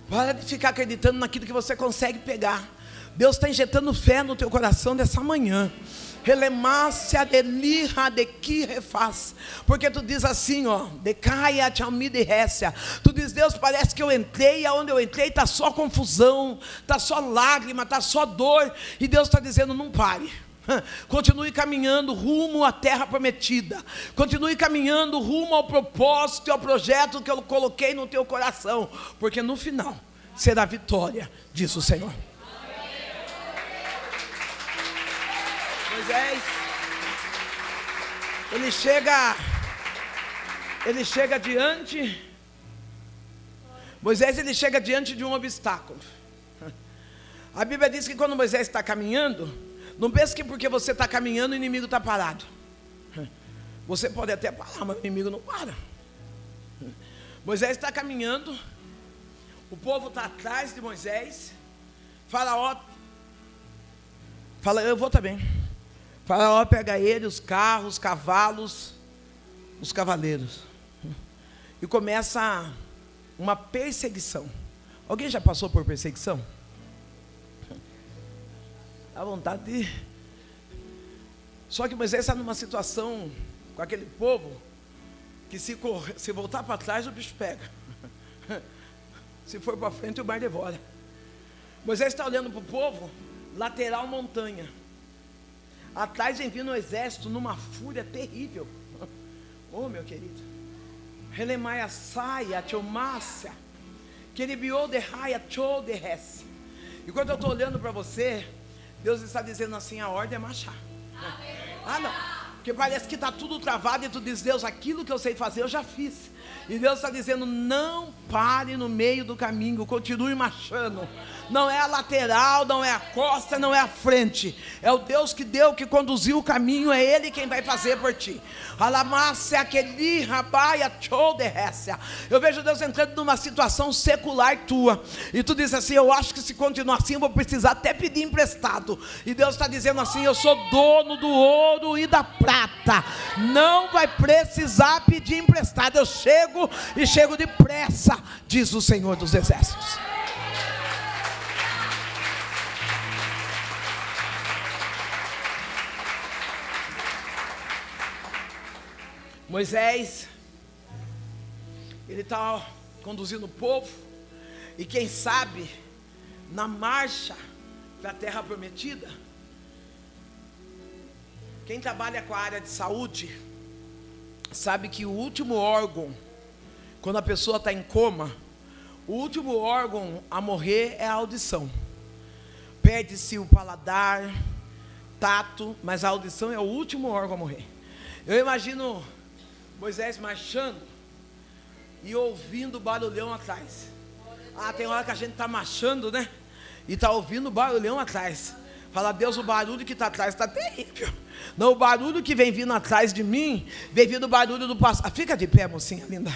Para de ficar acreditando naquilo que você consegue pegar. Deus está injetando fé no teu coração dessa manhã. Relemácia de lirra de que refaz. Porque tu diz assim, ó, decaia tchalmi de récia. Tu diz: Deus, parece que eu entrei, e aonde eu entrei está só confusão, está só lágrima, está só dor. E Deus está dizendo: não pare. Continue caminhando rumo à terra prometida. Continue caminhando rumo ao propósito e ao projeto que eu coloquei no teu coração. Porque no final será vitória, diz o Senhor. Moisés, ele chega diante. Moisés, ele chega diante de um obstáculo. A Bíblia diz que quando Moisés está caminhando, não pense que porque você está caminhando o inimigo está parado. Você pode até parar, mas o inimigo não para. Moisés está caminhando, o povo está atrás de Moisés. Faraó fala: eu vou também. Faraó pega ele, os carros, os cavalos, os cavaleiros, e começa uma perseguição. Alguém já passou por perseguição? Dá vontade de... Só que Moisés está numa situação com aquele povo que se voltar para trás o bicho pega. Se for para frente o mar devora. Moisés está olhando para o povo, lateral montanha. Atrás vem vindo um exército numa fúria terrível. Oh, meu querido. Relemaia saia, tiomácia. Que ele biou de raia, tchou de res. Enquanto eu estou olhando para você, Deus está dizendo assim: a ordem é marchar. Ah, não. Porque parece que está tudo travado e tu diz: Deus, aquilo que eu sei fazer eu já fiz. E Deus está dizendo: não pare no meio do caminho, continue marchando. Não é a lateral, não é a costa, não é a frente. É o Deus que deu, que conduziu o caminho. É Ele quem vai fazer por ti. Eu vejo Deus entrando numa situação secular tua. E tu diz assim: eu acho que se continuar assim eu vou precisar até pedir emprestado. E Deus está dizendo assim: eu sou dono do ouro e da prata. Não vai precisar pedir emprestado. Eu chego e chego depressa, diz o Senhor dos Exércitos. Moisés, ele está conduzindo o povo, e quem sabe, na marcha para a terra prometida, quem trabalha com a área de saúde, sabe que o último órgão, quando a pessoa está em coma, o último órgão a morrer é a audição. Perde-se o paladar, tato, mas a audição é o último órgão a morrer. Eu imagino Moisés marchando e ouvindo o barulhão atrás. Tem hora que a gente está marchando, né? E está ouvindo o barulhão atrás. Fala: Deus, o barulho que está atrás está terrível. Não, o barulho que vem vindo atrás de mim, vem vindo o barulho do passado. Fica de pé, mocinha linda.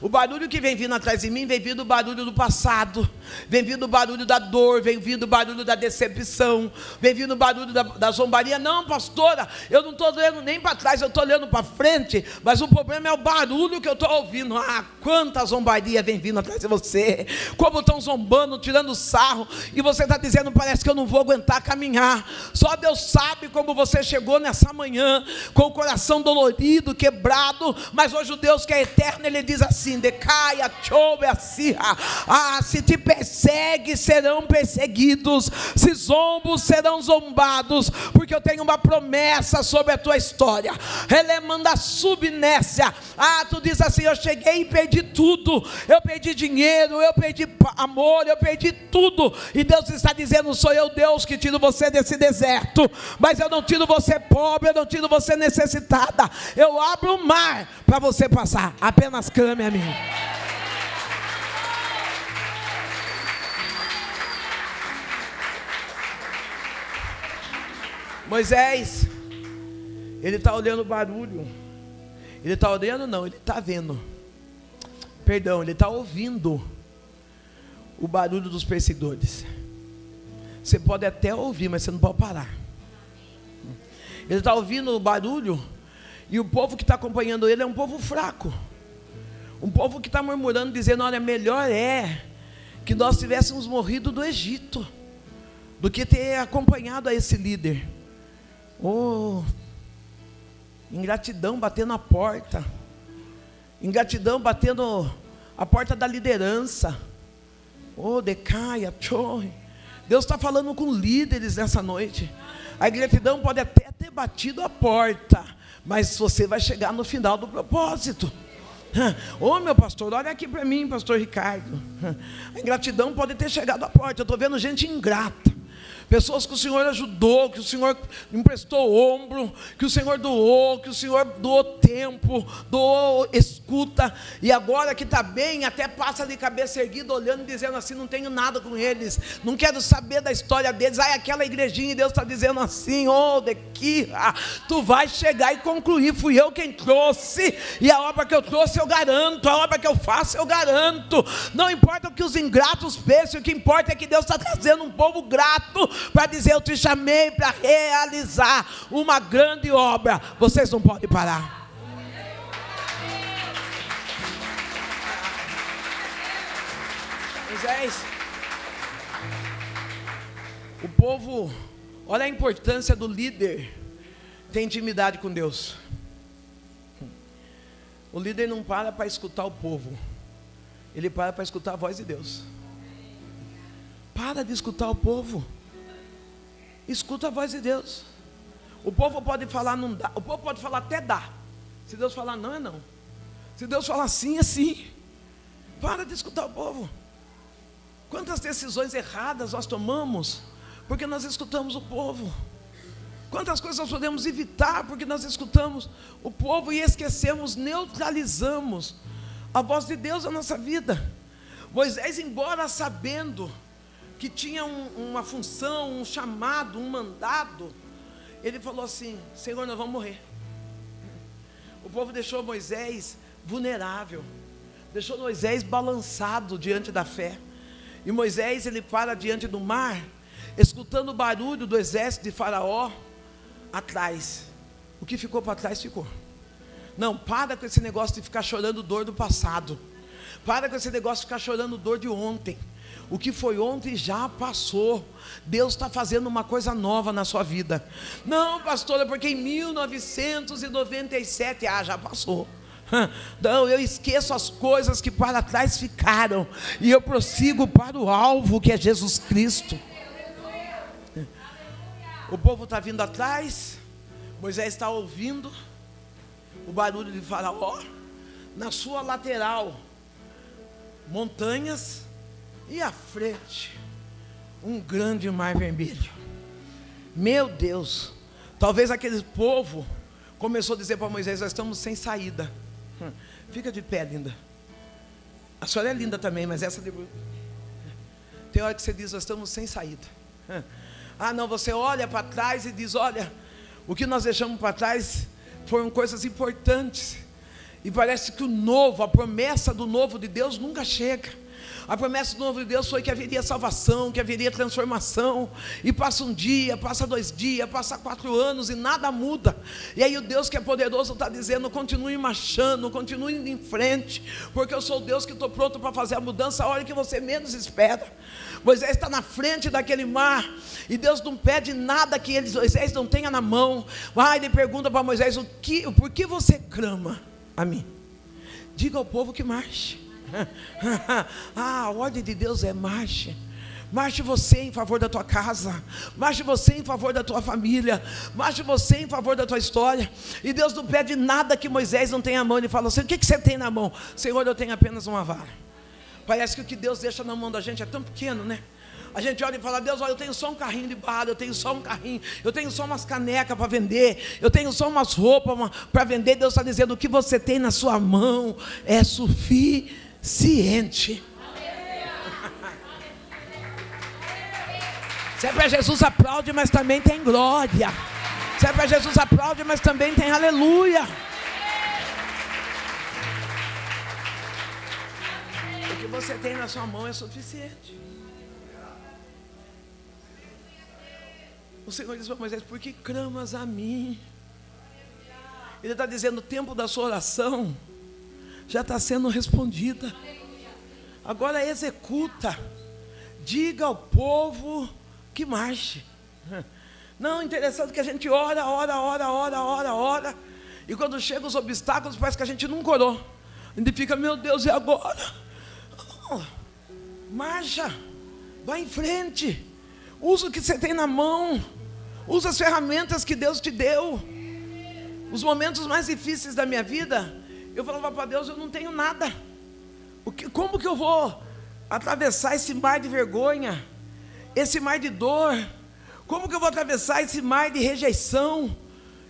O barulho que vem vindo atrás de mim, vem vindo o barulho do passado, vem vindo o barulho da dor, vem vindo o barulho da decepção, vem vindo o barulho da zombaria. Não, pastora, eu não estou olhando nem para trás, eu estou olhando para frente, mas o problema é o barulho que eu estou ouvindo. Quanta zombaria vem vindo atrás de você, como estão zombando, tirando sarro, e você está dizendo: parece que eu não vou aguentar caminhar. Só Deus sabe como você chegou nessa manhã, com o coração dolorido, quebrado, mas hoje o Deus que é eterno, Ele diz assim: decaia, choube, acirra. Se te persegue, serão perseguidos, se zombos, serão zombados, porque eu tenho uma promessa sobre a tua história. Relemanda subnécia. Tu diz assim: eu cheguei e perdi tudo, eu perdi dinheiro, eu perdi amor, eu perdi tudo, e Deus está dizendo: sou eu, Deus, que tiro você desse deserto, mas eu não tiro você pobre, eu não tiro você necessitada, eu abro o mar para você passar, apenas clame a mim. Moisés, ele está olhando o barulho. Ele está olhando? Não, ele está vendo. Perdão, ele está ouvindo o barulho dos perseguidores. Você pode até ouvir, mas você não pode parar. Ele está ouvindo o barulho, e o povo que está acompanhando ele é um povo fraco. Um povo que está murmurando, dizendo: olha, melhor é que nós tivéssemos morrido do Egito, do que ter acompanhado a esse líder. Ingratidão batendo a porta, ingratidão batendo a porta da liderança. Decaia, chorre. Deus está falando com líderes nessa noite. A ingratidão pode até ter batido a porta, mas você vai chegar no final do propósito. Meu pastor, olha aqui para mim, pastor Ricardo. A ingratidão pode ter chegado à porta. Eu estou vendo gente ingrata, pessoas que o Senhor ajudou, que o Senhor emprestou ombro, que o Senhor doou, que o Senhor doou tempo, doou escuta, e agora que está bem, até passa de cabeça erguida, olhando e dizendo assim: não tenho nada com eles, não quero saber da história deles. Aquela igrejinha, e Deus está dizendo assim: tu vai chegar e concluir, fui eu quem trouxe, e a obra que eu trouxe eu garanto, a obra que eu faço eu garanto. Não importa o que os ingratos pensem, o que importa é que Deus está trazendo um povo grato, para dizer: eu te chamei para realizar uma grande obra. Vocês não podem parar. Moisés, o povo, olha a importância do líder ter intimidade com Deus. O líder não para escutar o povo, ele para escutar a voz de Deus. Para de escutar o povo, escuta a voz de Deus. O povo pode falar não dá, o povo pode falar até dá. Se Deus falar não, é não. Se Deus falar sim, é sim. Para de escutar o povo. Quantas decisões erradas nós tomamos porque nós escutamos o povo. Quantas coisas nós podemos evitar porque nós escutamos o povo e esquecemos, neutralizamos a voz de Deus na nossa vida. Moisés, embora sabendo que tinha uma função, um chamado, um mandado, ele falou assim: Senhor, nós vamos morrer. O povo deixou Moisés vulnerável, deixou Moisés balançado diante da fé. E Moisés, ele para diante do mar, escutando o barulho do exército de Faraó atrás. O que ficou para trás ficou. Não, para com esse negócio de ficar chorando dor do passado. Para com esse negócio de ficar chorando dor de ontem. O que foi ontem já passou. Deus está fazendo uma coisa nova na sua vida. Não, pastora, porque em 1997, já passou. Não, eu esqueço as coisas que para trás ficaram e eu prossigo para o alvo, que é Jesus Cristo. O povo está vindo atrás. Moisés está ouvindo o barulho de Faraó. Na sua lateral, montanhas, e à frente, um grande mar vermelho. Meu Deus, talvez aquele povo começou a dizer para Moisés: nós estamos sem saída. Fica de pé, linda. A senhora é linda também, mas essa tem hora que você diz: nós estamos sem saída. Não, você olha para trás e diz: olha, o que nós deixamos para trás foram coisas importantes. E parece que o novo, a promessa do novo de Deus nunca chega. A promessa do novo de Deus foi que haveria salvação, que haveria transformação. E passa um dia, passa 2 dias, passa 4 anos e nada muda. E aí o Deus que é poderoso está dizendo: continue marchando, continue indo em frente, porque eu sou o Deus que estou pronto para fazer a mudança a hora que você menos espera. Moisés está na frente daquele mar, e Deus não pede nada que Moisés não tenha na mão. Ele pergunta para Moisés: por que você clama a mim? Diga ao povo que marche. A ordem de Deus é marche. Marche você em favor da tua casa, marche você em favor da tua família, marche você em favor da tua história. E Deus não pede nada que Moisés não tenha na mão. Ele fala assim: o que você tem na mão? Senhor, eu tenho apenas uma vara. Parece que o que Deus deixa na mão da gente é tão pequeno, né? A gente olha e fala: Deus, olha, eu tenho só um carrinho de barro, eu tenho só um carrinho, eu tenho só umas canecas para vender, eu tenho só umas roupas para vender. Deus está dizendo: o que você tem na sua mão é suficiente. Se é para Jesus, aplaude, mas também tem glória. Se é para Jesus, aplaude, mas também tem aleluia. O que você tem na sua mão é suficiente. O Senhor disse para Moisés: por que clamas a mim? Ele está dizendo: o tempo da sua oração já está sendo respondida. Agora executa. Diga ao povo que marche. Não, interessante que a gente ora. E quando chegam os obstáculos, parece que a gente nunca orou. A gente fica: meu Deus, e agora? Marcha. Vai em frente. Usa o que você tem na mão. Usa as ferramentas que Deus te deu. Os momentos mais difíceis da minha vida, eu falava para Deus: eu não tenho nada. Como que eu vou atravessar esse mar de vergonha, esse mar de dor? Como que eu vou atravessar esse mar de rejeição?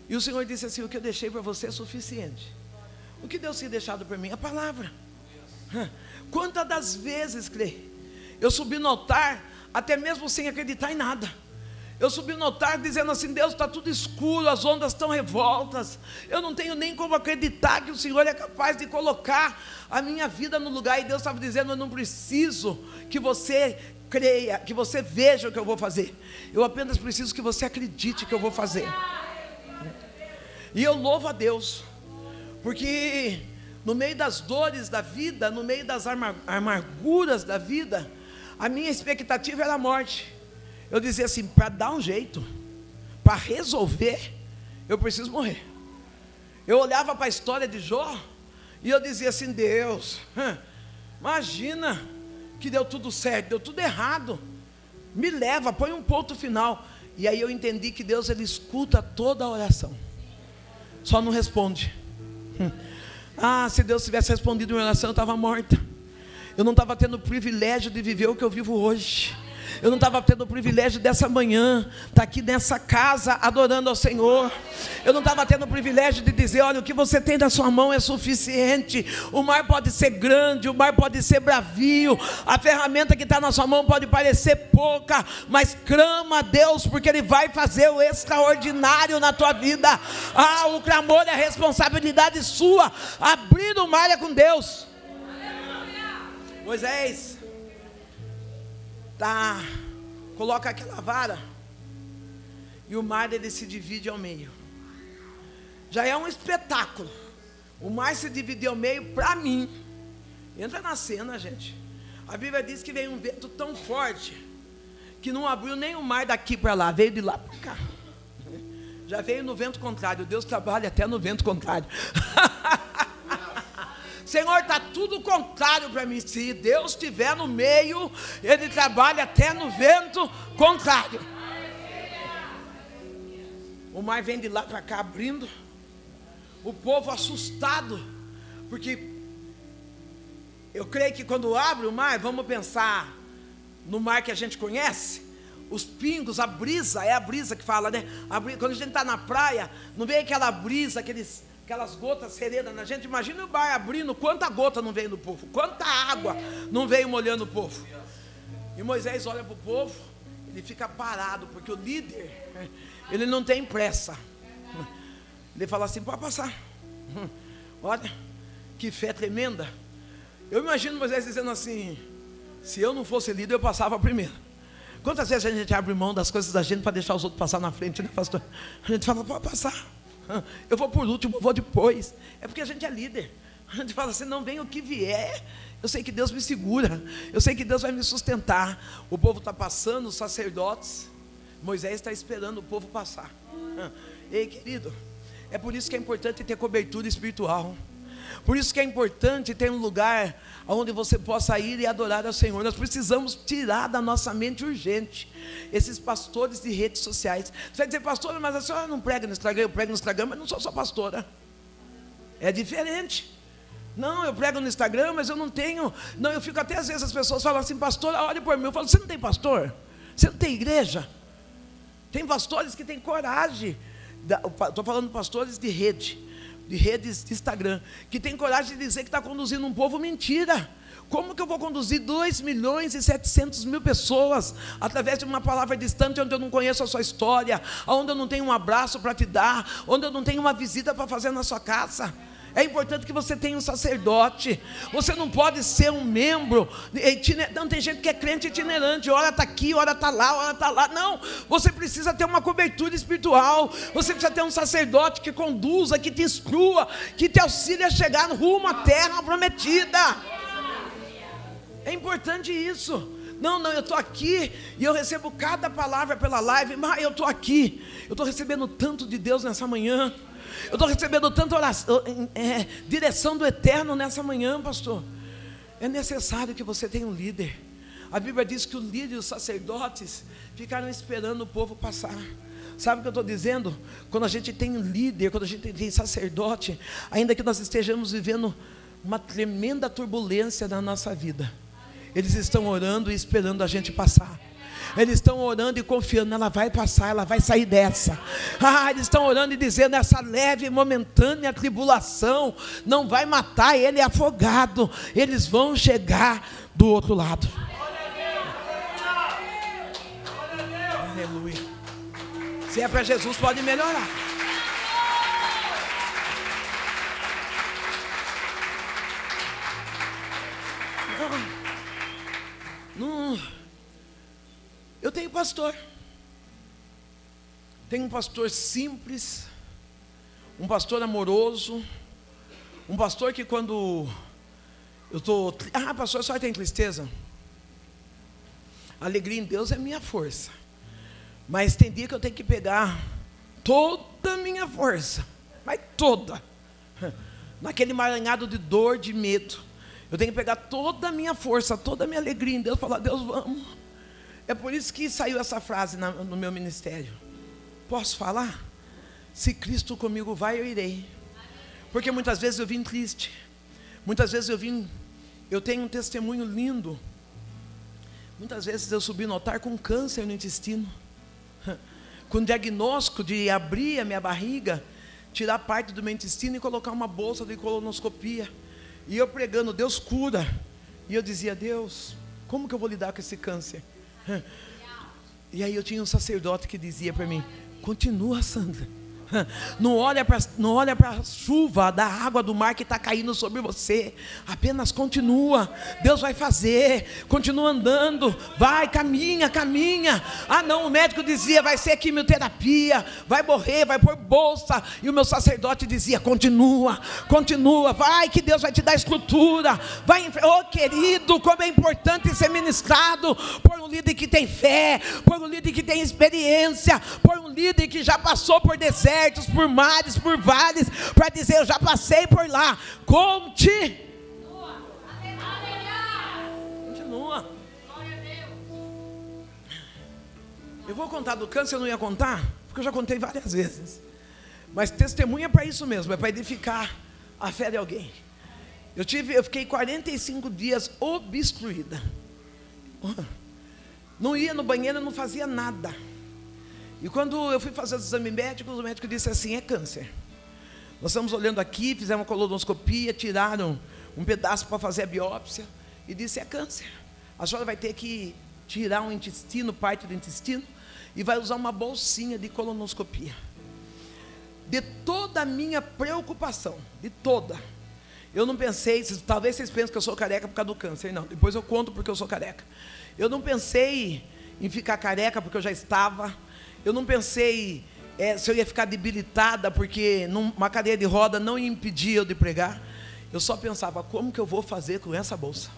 E o Senhor disse assim: o que eu deixei para você é suficiente. O que Deus tinha deixado para mim? A palavra. Quantas das vezes, Clê, eu subi no altar, até mesmo sem acreditar em nada. Eu subi no altar dizendo assim: Deus, está tudo escuro, as ondas estão revoltas, eu não tenho nem como acreditar que o Senhor é capaz de colocar a minha vida no lugar. E Deus estava dizendo: eu não preciso que você creia, que você veja o que eu vou fazer, eu apenas preciso que você acredite que eu vou fazer. E eu louvo a Deus, porque no meio das dores da vida, no meio das amarguras da vida, a minha expectativa era a morte. Eu dizia assim: para dar um jeito, para resolver, eu preciso morrer. Eu olhava para a história de Jó e eu dizia assim: Deus, imagina que deu tudo certo, deu tudo errado, me leva, põe um ponto final. E aí eu entendi que Deus, Ele escuta toda a oração, só não responde. Ah, se Deus tivesse respondido minha oração, eu estava morta. Eu não estava tendo o privilégio de viver o que eu vivo hoje. Eu não estava tendo o privilégio dessa manhã estar aqui nessa casa adorando ao Senhor. Eu não estava tendo o privilégio de dizer: olha, o que você tem na sua mão é suficiente. O mar pode ser grande, o mar pode ser bravio, a ferramenta que está na sua mão pode parecer pouca, mas clama a Deus, porque Ele vai fazer o extraordinário na tua vida. Ah, o clamor é a responsabilidade sua. Abrir o mar é com Deus. Moisés, coloca aquela vara e o mar ele se divide ao meio. Já é um espetáculo. O mar se dividir ao meio, para mim, entra na cena, gente. A Bíblia diz que veio um vento tão forte que não abriu nem o mar daqui para lá, veio de lá para cá. Já veio no vento contrário. Deus trabalha até no vento contrário. Senhor, está tudo contrário para mim. Se Deus estiver no meio, Ele trabalha até no vento contrário. O mar vem de lá para cá abrindo. O povo assustado, porque eu creio que quando abre o mar, vamos pensar no mar que a gente conhece, os pingos, a brisa, é a brisa que fala, né? Quando a gente está na praia, não vem aquela brisa, aquelas gotas serenas na gente. Imagina o mar abrindo, quanta gota não veio no povo, quanta água não veio molhando o povo. E Moisés olha para o povo, ele fica parado, porque o líder, ele não tem pressa. Ele fala assim: pode passar. Olha, que fé tremenda. Eu imagino Moisés dizendo assim: se eu não fosse líder, eu passava primeiro. Quantas vezes a gente abre mão das coisas da gente para deixar os outros passar na frente, né, pastor? A gente fala: pode passar. Eu vou por último, eu vou depois. É porque a gente é líder. A gente fala assim: não, vem o que vier, eu sei que Deus me segura, eu sei que Deus vai me sustentar. O povo está passando, os sacerdotes, Moisés está esperando o povo passar. Ei, querido, é por isso que é importante ter cobertura espiritual. Por isso que é importante ter um lugar onde você possa ir e adorar ao Senhor. Nós precisamos tirar da nossa mente urgente esses pastores de redes sociais. Você vai dizer: pastora, mas a senhora não prega no Instagram? Eu prego no Instagram, mas não sou só pastora. É diferente. Não, eu prego no Instagram, mas eu não tenho. Não, eu fico até às vezes, as pessoas falam assim: pastor, olha por mim. Eu falo: você não tem pastor? Você não tem igreja? Tem pastores que têm coragem. Estou falando de pastores de redes de Instagram, que tem coragem de dizer que está conduzindo um povo. Mentira. Como que eu vou conduzir 2.700.000 pessoas através de uma palavra distante, onde eu não conheço a sua história, onde eu não tenho um abraço para te dar, onde eu não tenho uma visita para fazer na sua casa? É importante que você tenha um sacerdote. Você não pode ser um membro não, tem gente que é crente itinerante, ora está aqui, ora está lá, ora está lá. Não, você precisa ter uma cobertura espiritual. Você precisa ter um sacerdote que conduza, que te instrua, que te auxilie a chegar rumo à terra prometida. É importante isso. Não, eu estou aqui e eu recebo cada palavra pela live, mas eu estou aqui, eu estou recebendo tanto de Deus nessa manhã, eu estou recebendo tanta oração, direção do Eterno nessa manhã, pastor. É necessário que você tenha um líder. A Bíblia diz que o líder e os sacerdotes ficaram esperando o povo passar. Sabe o que eu estou dizendo? Quando a gente tem um líder, quando a gente tem sacerdote, ainda que nós estejamos vivendo uma tremenda turbulência na nossa vida, eles estão orando e esperando a gente passar. Eles estão orando e confiando: ela vai passar, ela vai sair dessa. Eles estão orando e dizendo: essa leve e momentânea tribulação não vai matar ele afogado. Eles vão chegar do outro lado. Aleluia. Se é para Jesus, pode melhorar. Não. Eu tenho pastor. Tenho um pastor simples, um pastor amoroso, um pastor que quando eu estou... pastor, a senhora tem tristeza? A alegria em Deus é minha força. Mas tem dia que eu tenho que pegar toda a minha força, mas toda, naquele emaranhado de dor, de medo. Eu tenho que pegar toda a minha força, toda a minha alegria em Deus e falar: Deus, vamos. É por isso que saiu essa frase no meu ministério. Posso falar? Se Cristo comigo vai, eu irei. Porque muitas vezes eu vim triste. Muitas vezes eu tenho um testemunho lindo. Muitas vezes eu subi no altar com câncer no intestino, com diagnóstico de abrir a minha barriga, tirar parte do meu intestino e colocar uma bolsa de colonoscopia. E eu pregando, Deus cura. E eu dizia, Deus, como que eu vou lidar com esse câncer? E aí eu tinha um sacerdote que dizia para mim, continua, Sandra. Não olha para a chuva da água do mar que está caindo sobre você. Apenas continua. Deus vai fazer. Continua andando. Vai, caminha. Ah não, o médico dizia, vai ser quimioterapia, vai morrer, vai pôr bolsa. E o meu sacerdote dizia, continua. Vai que Deus vai te dar estrutura. Vai, querido, como é importante ser ministrado por um líder que tem fé, por um líder que tem experiência, por um líder que já passou por desertos, por mares, por vales, para dizer, eu já passei por lá. Continua. Eu vou contar do câncer, eu não ia contar, porque eu já contei várias vezes. Mas testemunha para isso mesmo, é para edificar a fé de alguém. Eu fiquei 45 dias obstruída. Não ia no banheiro, não fazia nada. E quando eu fui fazer os exames médicos, o médico disse assim, é câncer. Nós estamos olhando aqui, fizemos uma colonoscopia, tiraram um pedaço para fazer a biópsia, e disse, é câncer. A senhora vai ter que tirar um intestino, parte do intestino, e vai usar uma bolsinha de colonoscopia. De toda a minha preocupação, de toda, eu não pensei, talvez vocês pensem que eu sou careca por causa do câncer, não, depois eu conto porque eu sou careca. Eu não pensei em ficar careca porque eu já estava. Eu não pensei se eu ia ficar debilitada, porque uma cadeira de roda não ia impedir eu de pregar. Eu só pensava, como que eu vou fazer com essa bolsa?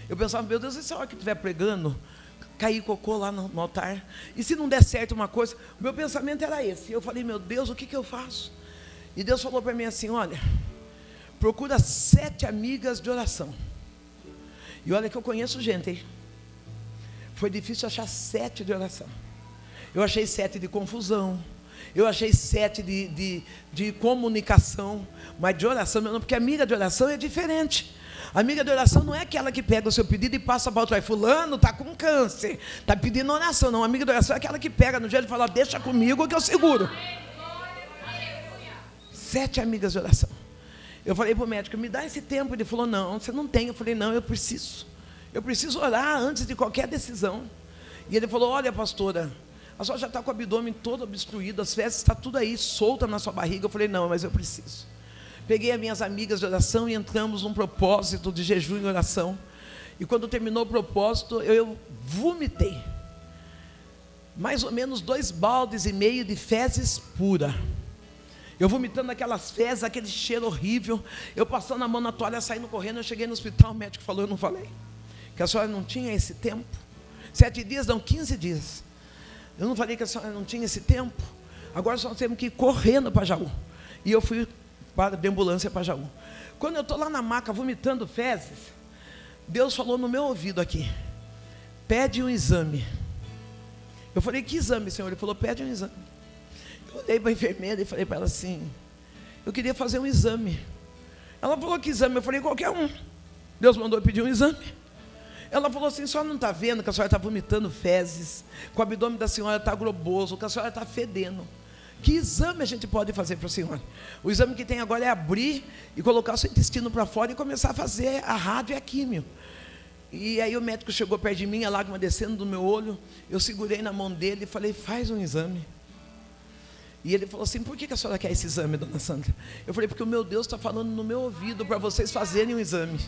Eu pensava, meu Deus, e se a hora que estiver pregando, cair cocô lá no altar? E se não der certo uma coisa? O meu pensamento era esse. Eu falei, meu Deus, o que eu faço? E Deus falou para mim assim, olha, procura 7 amigas de oração. E olha que eu conheço gente, hein? Foi difícil achar 7 de oração. Eu achei 7 de confusão, eu achei 7 de comunicação, mas de oração não, porque amiga de oração é diferente. Amiga de oração não é aquela que pega o seu pedido e passa para outro, aí fulano está com câncer, está pedindo oração, não. Amiga de oração é aquela que pega no jeito e fala, deixa comigo que eu seguro. 7 amigas de oração. Eu falei para o médico, me dá esse tempo. Ele falou, não, você não tem. Eu falei, não, eu preciso orar antes de qualquer decisão. E ele falou, olha pastora, a senhora já está com o abdômen todo obstruído, as fezes está tudo aí, solta na sua barriga. Eu falei, não, mas eu preciso. Peguei as minhas amigas de oração e entramos num propósito de jejum e oração. E quando terminou o propósito, eu vomitei. Mais ou menos 2,5 baldes de fezes pura. Eu vomitando aquelas fezes, aquele cheiro horrível. Eu passando a mão na toalha, saindo correndo. Eu cheguei no hospital, o médico falou, eu não falei que a senhora não tinha esse tempo. 7 dias, não, 15 dias. Eu não falei que a senhora não tinha esse tempo. Agora nós temos que ir correndo para Jaú. E eu fui de ambulância para Jaú. Quando eu estou lá na maca vomitando fezes, Deus falou no meu ouvido aqui, pede um exame. Eu falei, que exame, Senhor? Ele falou, pede um exame. Eu olhei para a enfermeira e falei para ela assim, eu queria fazer um exame. Ela falou, que exame? Eu falei, qualquer um. Deus mandou eu pedir um exame. Ela falou assim, a senhora não está vendo que a senhora está vomitando fezes, que o abdômen da senhora está globoso, que a senhora está fedendo. Que exame a gente pode fazer para a senhora? O exame que tem agora é abrir e colocar o seu intestino para fora e começar a fazer a rádio e a químio. E aí o médico chegou perto de mim, a lágrima descendo do meu olho, eu segurei na mão dele e falei, faz um exame. E ele falou assim, por que a senhora quer esse exame, dona Sandra? Eu falei, porque o meu Deus está falando no meu ouvido para vocês fazerem um exame.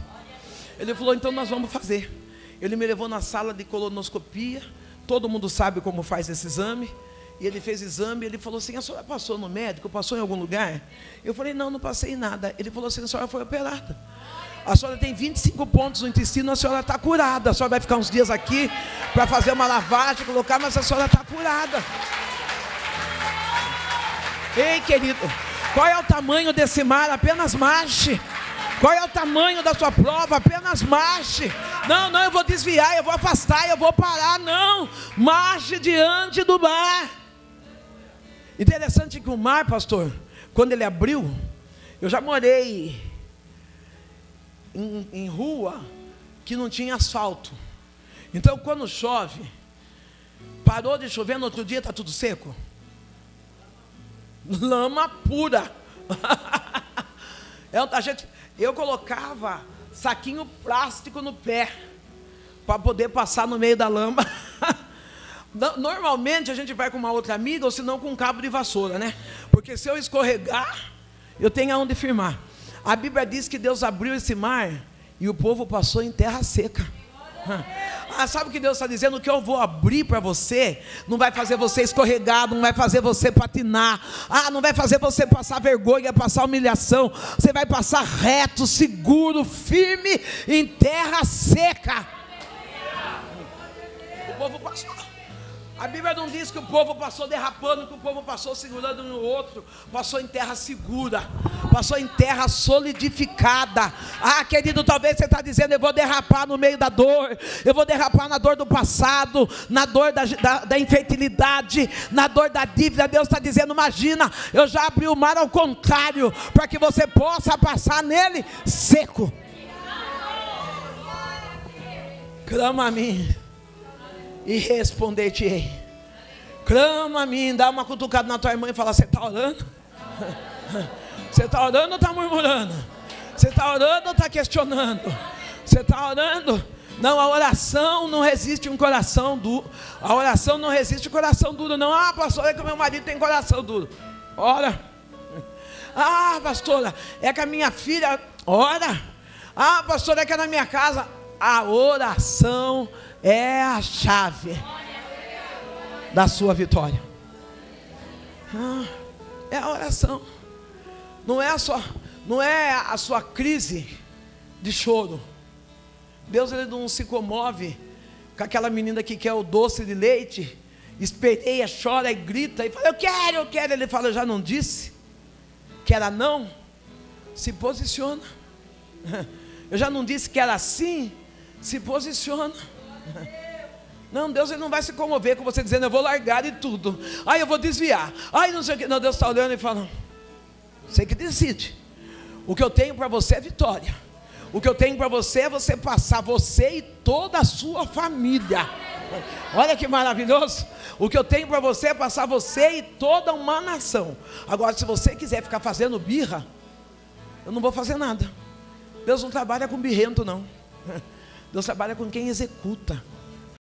Ele falou, então nós vamos fazer. Ele me levou na sala de colonoscopia, todo mundo sabe como faz esse exame. E ele fez exame, ele falou assim, a senhora passou no médico, passou em algum lugar? Eu falei, não passei em nada. Ele falou assim, a senhora foi operada. A senhora tem 25 pontos no intestino, a senhora está curada. A senhora vai ficar uns dias aqui para fazer uma lavagem, colocar, mas a senhora está curada. Ei, querido, qual é o tamanho desse mar? Apenas marche. Qual é o tamanho da sua prova? Apenas marche. Não, eu vou desviar, eu vou afastar, eu vou parar. Não, marche diante do mar. Interessante que o mar, pastor, quando ele abriu, Eu já morei em rua que não tinha asfalto. Então quando chove, parou de chover, no outro dia está tudo seco. Lama pura. Eu colocava saquinho plástico no pé para poder passar no meio da lama. Normalmente a gente vai com uma outra amiga, ou se não com um cabo de vassoura, né? Porque se eu escorregar, eu tenho aonde firmar. A Bíblia diz que Deus abriu esse mar e o povo passou em terra seca. Sabe o que Deus está dizendo? O que eu vou abrir para você não vai fazer você escorregar, não vai fazer você patinar, não vai fazer você passar vergonha, passar humilhação. Você vai passar reto, seguro, firme em terra seca. O povo passou. A Bíblia não diz que o povo passou derrapando, que o povo passou segurando um no outro. Passou em terra segura, passou em terra solidificada. Querido, talvez você está dizendo: eu vou derrapar no meio da dor, eu vou derrapar na dor do passado, na dor da infertilidade, na dor da dívida. Deus está dizendo: imagina, eu já abri o mar ao contrário, para que você possa passar nele seco. Clama a mim e responder-te-ei. Clama a mim, dá uma cutucada na tua irmã e fala: você está orando? Você está orando ou está murmurando? Você está orando ou está questionando? Você está orando? Não, a oração não resiste um coração duro. A oração não resiste um coração duro, não. Pastor, é que o meu marido tem coração duro. Ora. Pastora, é que a minha filha. Ora. Pastor, é que é na minha casa. A oração é a chave da sua vitória. É a oração. Não é a sua crise de choro. Deus, ele não se comove com aquela menina que quer o doce de leite, esperneia, chora e grita e fala: eu quero. Ele fala: eu já não disse que era não? Se posiciona. Eu já não disse que era sim? Se posiciona. Não, Deus, ele não vai se comover com você dizendo: eu vou largar de tudo, eu vou desviar, não sei o que. Não, Deus está olhando e fala: você que decide. O que eu tenho para você é vitória. O que eu tenho para você é você passar, você e toda a sua família. Olha que maravilhoso. O que eu tenho para você é passar você e toda uma nação. Agora, se você quiser ficar fazendo birra, eu não vou fazer nada. Deus não trabalha com birrento, não. Deus trabalha com quem executa.